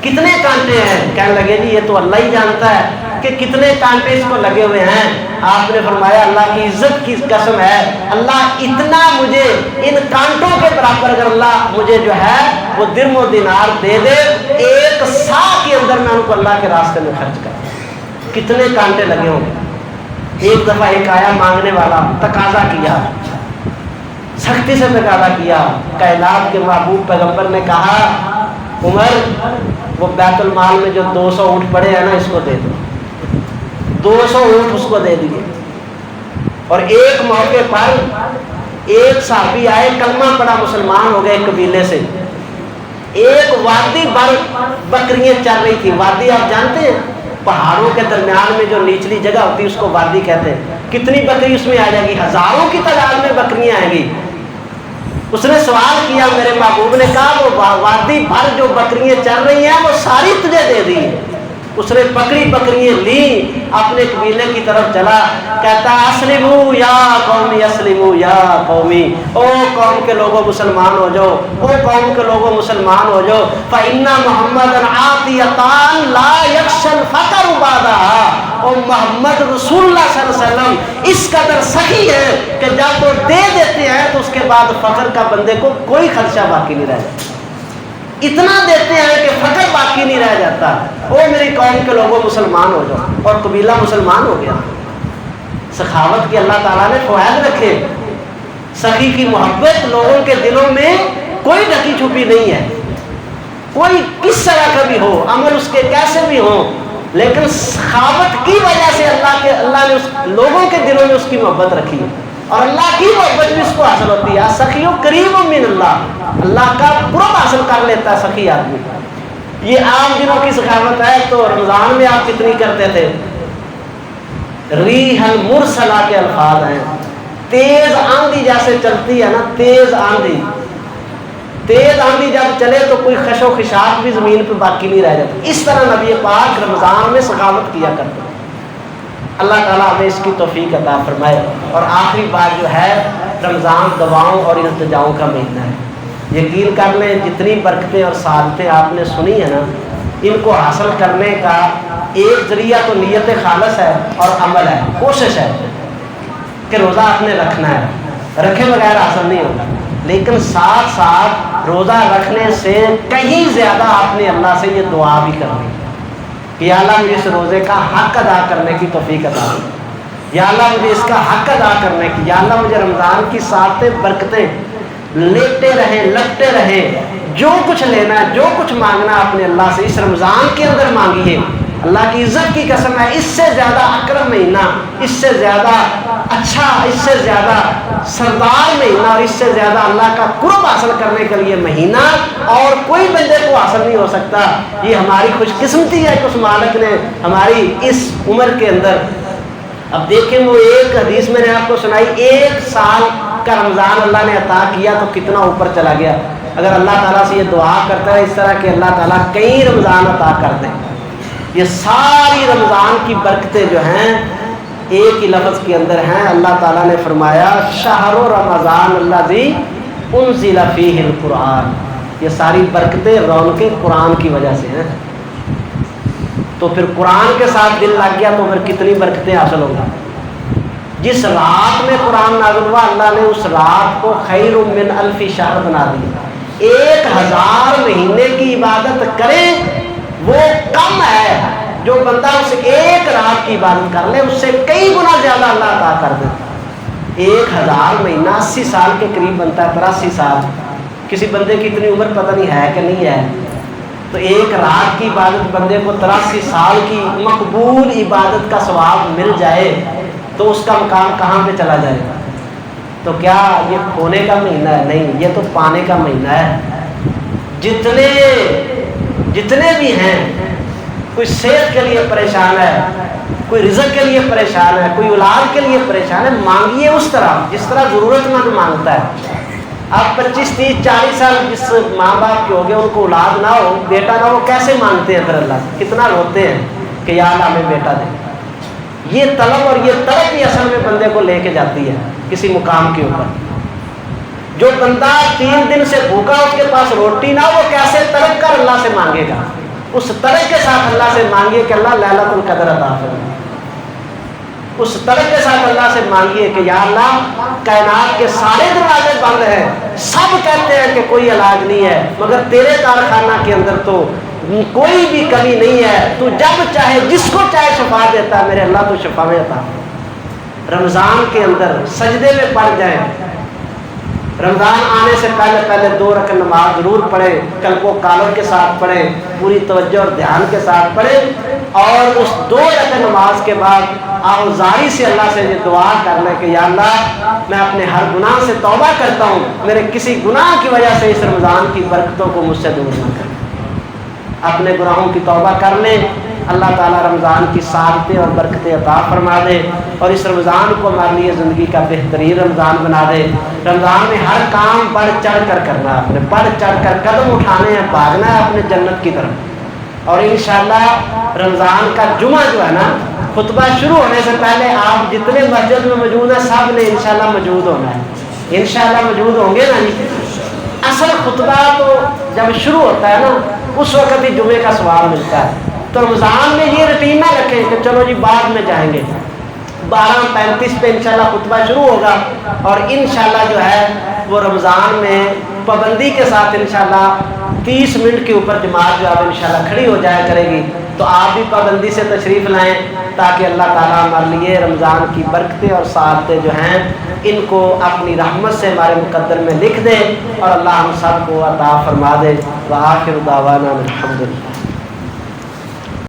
S1: کتنے کانٹے ہیں؟ کہنے لگے جی یہ تو اللہ ہی جانتا ہے کہ کتنے کانٹے اس کو لگے ہوئے ہیں. آپ نے فرمایا اللہ کی عزت کی قسم ہے، اللہ اتنا مجھے ان کانٹوں کے برابر اگر اللہ مجھے جو ہے وہ درم و دینار دے دے، ایک سا کے اندر میں ان کو اللہ کے راستے میں خرچ کروں. کتنے کانٹے لگے ہوں گے. ایک دفعہ ایک آیا مانگنے والا، تقاضا کیا، سختی سے تقاضا کیا. کائنات کے محبوب پیغمبر نے کہا عمر وہ بیت المال میں جو 200 اونٹ پڑے ہیں نا اس کو دے دو. 200 اونٹ اس کو دے دیے. اور ایک موقع پر ایک صحابی آئے، کلمہ پڑا، مسلمان ہو گئے قبیلے سے. ایک وادی بھر بکریاں چل رہی تھی. وادی آپ جانتے ہیں پہاڑوں کے درمیان میں جو نچلی جگہ ہوتی ہے اس کو وادی کہتے ہیں. کتنی بکری اس میں آ جائے گی؟ ہزاروں کی تعداد میں بکریاں آئیں گی. اس نے سوال کیا، میرے محبوب نے کہا وہ وادی بھر جو بکریاں چل رہی ہیں وہ ساری تجھے دے دی. اس نے پکڑی بکریاں لی، اپنے قبیلے کی طرف چلا، کہتا اسلموا یا قومی، اسلموا یا قومی، او قوم کے لوگوں مسلمان ہو جاؤ، او قوم کے لوگوں مسلمان ہو جاؤ. فإن محمدًا عاطیتان لا یخشى الفقر بعدها. اور محمد رسول اللہ صلی اللہ علیہ وسلم اس قدر سخی ہے کہ جب وہ دے دیتے ہیں تو اس کے بعد فقر کا بندے کو کوئی خدشہ باقی نہیں رہ جاتا. اتنا دیتے ہیں کہ فقر باقی نہیں رہ جاتا. او میری قوم کے لوگوں مسلمان ہو جاؤ. اور قبیلہ مسلمان ہو گیا. سخاوت کے اللہ تعالیٰ نے فوائد رکھے. سخی کی محبت لوگوں کے دلوں میں کوئی ڈھکی چھپی نہیں ہے. کوئی کس طرح کا بھی ہو، عمل اس کے کیسے بھی ہو، لیکن سخاوت کی وجہ سے اللہ نے اس لوگوں کے دلوں میں اس کی محبت رکھی. اور اللہ کی محبت بھی اس کو حاصل ہوتی ہے. سخیو قریب من اللہ، اللہ کا قرب حاصل کر لیتا ہے سخی آدمی. یہ عام دنوں کی سخاوت ہے. تو رمضان میں آپ کتنی کرتے تھے؟ ریح المرسلہ کے الفاظ ہیں. تیز آندھی جیسے چلتی ہے نا، تیز آندھی جب چلے تو کوئی خش و خشاک بھی زمین پہ باقی نہیں رہ جاتی. اس طرح نبی پاک رمضان میں سخاوت کیا کرتے. اللہ تعالیٰ ہمیں اس کی توفیق عطا فرمائے. اور آخری بات جو ہے، رمضان دعاؤں اور التجاؤں کا مہینہ ہے. یقین کر لیں جتنی برکتیں اور سعادتیں آپ نے سنی ہیں نا، ان کو حاصل کرنے کا ایک ذریعہ تو نیت خالص ہے اور عمل ہے، کوشش ہے کہ روزہ آپ نے رکھنا ہے. رکھے بغیر حاصل نہیں ہوگا. لیکن ساتھ ساتھ روزہ رکھنے سے کہیں زیادہ آپ نے اللہ سے یہ دعا بھی کرنی کہ یا اللہ مجھے اس روزے کا حق ادا کرنے کی توفیق عطا کرو. یا اللہ مجھے اس کا حق ادا کرنے کی. یا اللہ مجھے رمضان کی ساتیں برکتیں لیتے رہیں، لگتے رہیں. جو کچھ لینا ہے، جو کچھ مانگنا اپنے اللہ سے اس رمضان کے اندر مانگیے. اللہ کی عزت کی قسم ہے، اس سے زیادہ اکرم مہینہ، اس سے زیادہ اچھا، اس سے زیادہ سردار مہینہ اور اس سے زیادہ اللہ کا قرب حاصل کرنے کے لیے مہینہ اور کوئی بندے کو حاصل نہیں ہو سکتا. یہ ہماری خوش قسمتی ہے کہ اس مالک نے ہماری اس عمر کے اندر. اب دیکھیں وہ ایک حدیث میں نے آپ کو سنائی، 1 سال کا رمضان اللہ نے عطا کیا تو کتنا اوپر چلا گیا. اگر اللہ تعالیٰ سے یہ دعا کرتا ہے اس طرح کہ اللہ تعالیٰ کئی رمضان عطا کر دیں. یہ ساری رمضان کی برکتیں جو ہیں ایک ہی لفظ کے اندر ہیں. اللہ تعالیٰ نے فرمایا شہر رمضان الذی انزل فیہ القرآن. یہ ساری برکتیں رونق قرآن کی وجہ سے ہیں. تو پھر قرآن کے ساتھ دل لگ گیا تو پھر کتنی برکتیں حاصل ہوگی۔ جس رات میں قرآن نازل ہوا اللہ نے اس رات کو خیر من الف شہر بنا دیا۔ 1000 مہینے کی عبادت کرے وہ کم ہے، جو بندہ اس ایک رات کی عبادت کر لے اس سے کئی گنا زیادہ اللہ عطا کر دیتا۔ 1000 مہینہ 80 سال کے قریب بنتا ہے، 83 سال۔ کسی بندے کی اتنی عمر پتہ نہیں ہے کہ نہیں ہے، تو ایک رات کی عبادت بندے کو 83 سال کی مقبول عبادت کا ثواب مل جائے تو اس کا مقام کہاں پہ چلا جائے گا؟ تو کیا یہ کھونے کا مہینہ ہے؟ نہیں، یہ تو پانے کا مہینہ ہے۔ جتنے بھی ہیں، کوئی صحت کے لیے پریشان ہے، کوئی رزق کے لیے پریشان ہے، کوئی اولاد کے لیے پریشان ہے، مانگیے اس طرح جس طرح ضرورت مند مانگتا ہے۔ اب 25 30 40 سال جس ماں باپ کے ہو گئے ان کو اولاد نہ ہو، بیٹا نہ ہو، کیسے مانگتے ہیں پھر اللہ سے؟ کتنا روتے ہیں کہ یا اللہ ہمیں بیٹا دے۔ یہ طلب اور یہ طلب بھی اصل میں بندے کو لے کے جاتی ہے کسی مقام کے اوپر۔ جو بندہ 3 دن سے بھوکا اس کے پاس روٹی نہ ہو، وہ کیسے طلب کر اللہ سے مانگے گا؟ اس طلب کے ساتھ اللہ سے مانگیے کہ اللہ لیلۃ القدر عطا فرما۔ اس طلب کے ساتھ اللہ سے مانگیے کہ یا اللہ کائنات کے سارے دروازے بند ہیں، سب کہتے ہیں کہ کوئی علاج نہیں ہے، مگر تیرے کارخانہ کے اندر تو کوئی بھی کمی نہیں ہے، تو جب چاہے جس کو چاہے شفا دیتا ہے، میرے اللہ تو شفا میں عطا۔ رمضان کے اندر سجدے میں پڑ جائیں، رمضان آنے سے پہلے 2 رکعت نماز ضرور پڑھیں، قلب و قالب کے ساتھ پڑھیں، پوری توجہ اور دھیان کے ساتھ پڑھیں، اور اس 2 رکعت نماز کے بعد آوزاری سے اللہ سے یہ دعا کر لیں کہ یا اللہ میں اپنے ہر گناہ سے توبہ کرتا ہوں، میرے کسی گناہ کی وجہ سے اس رمضان کی برکتوں کو مجھ سے دور نہ کر۔ اپنے گناہوں کی توبہ کر لیں، اللہ تعالیٰ رمضان کی سعادتیں اور برکتیں عطا فرما دے، اور اس رمضان کو ہمارے لیے زندگی کا بہترین رمضان بنا دے۔ رمضان میں ہر کام بڑھ چڑھ کر کرنا ہے، اپنے بڑھ چڑھ کر قدم اٹھانے ہیں، بھاگنا ہے اپنے جنت کی طرف۔ اور انشاءاللہ رمضان کا جمعہ جو ہے نا، خطبہ شروع ہونے سے پہلے آپ جتنے مسجد میں موجود ہیں سب نے انشاءاللہ موجود ہونا ہے، انشاءاللہ موجود ہوں گے نا جی۔ اصل خطبہ تو جب شروع ہوتا ہے نا اس وقت ہی جمعے کا ثواب ملتا ہے۔ تو رمضان میں یہ روٹین نہ رکھیں کہ چلو جی بعد میں جائیں گے، 12:35 پہ انشاءاللہ خطبہ شروع ہوگا، اور انشاءاللہ جو ہے وہ رمضان میں پابندی کے ساتھ انشاءاللہ 30 منٹ کے اوپر جماعت جو اب انشاءاللہ کھڑی ہو جایا کرے گی۔ تو آپ بھی پابندی سے تشریف لائیں تاکہ اللہ تعالیٰ ہمارے لیے رمضان کی برکتیں اور سعادتیں جو ہیں ان کو اپنی رحمت سے ہمارے مقدر میں لکھ دے، اور اللہ ہم سب کو عطا فرما دے۔ وآخر دعوانا الحمدللہ۔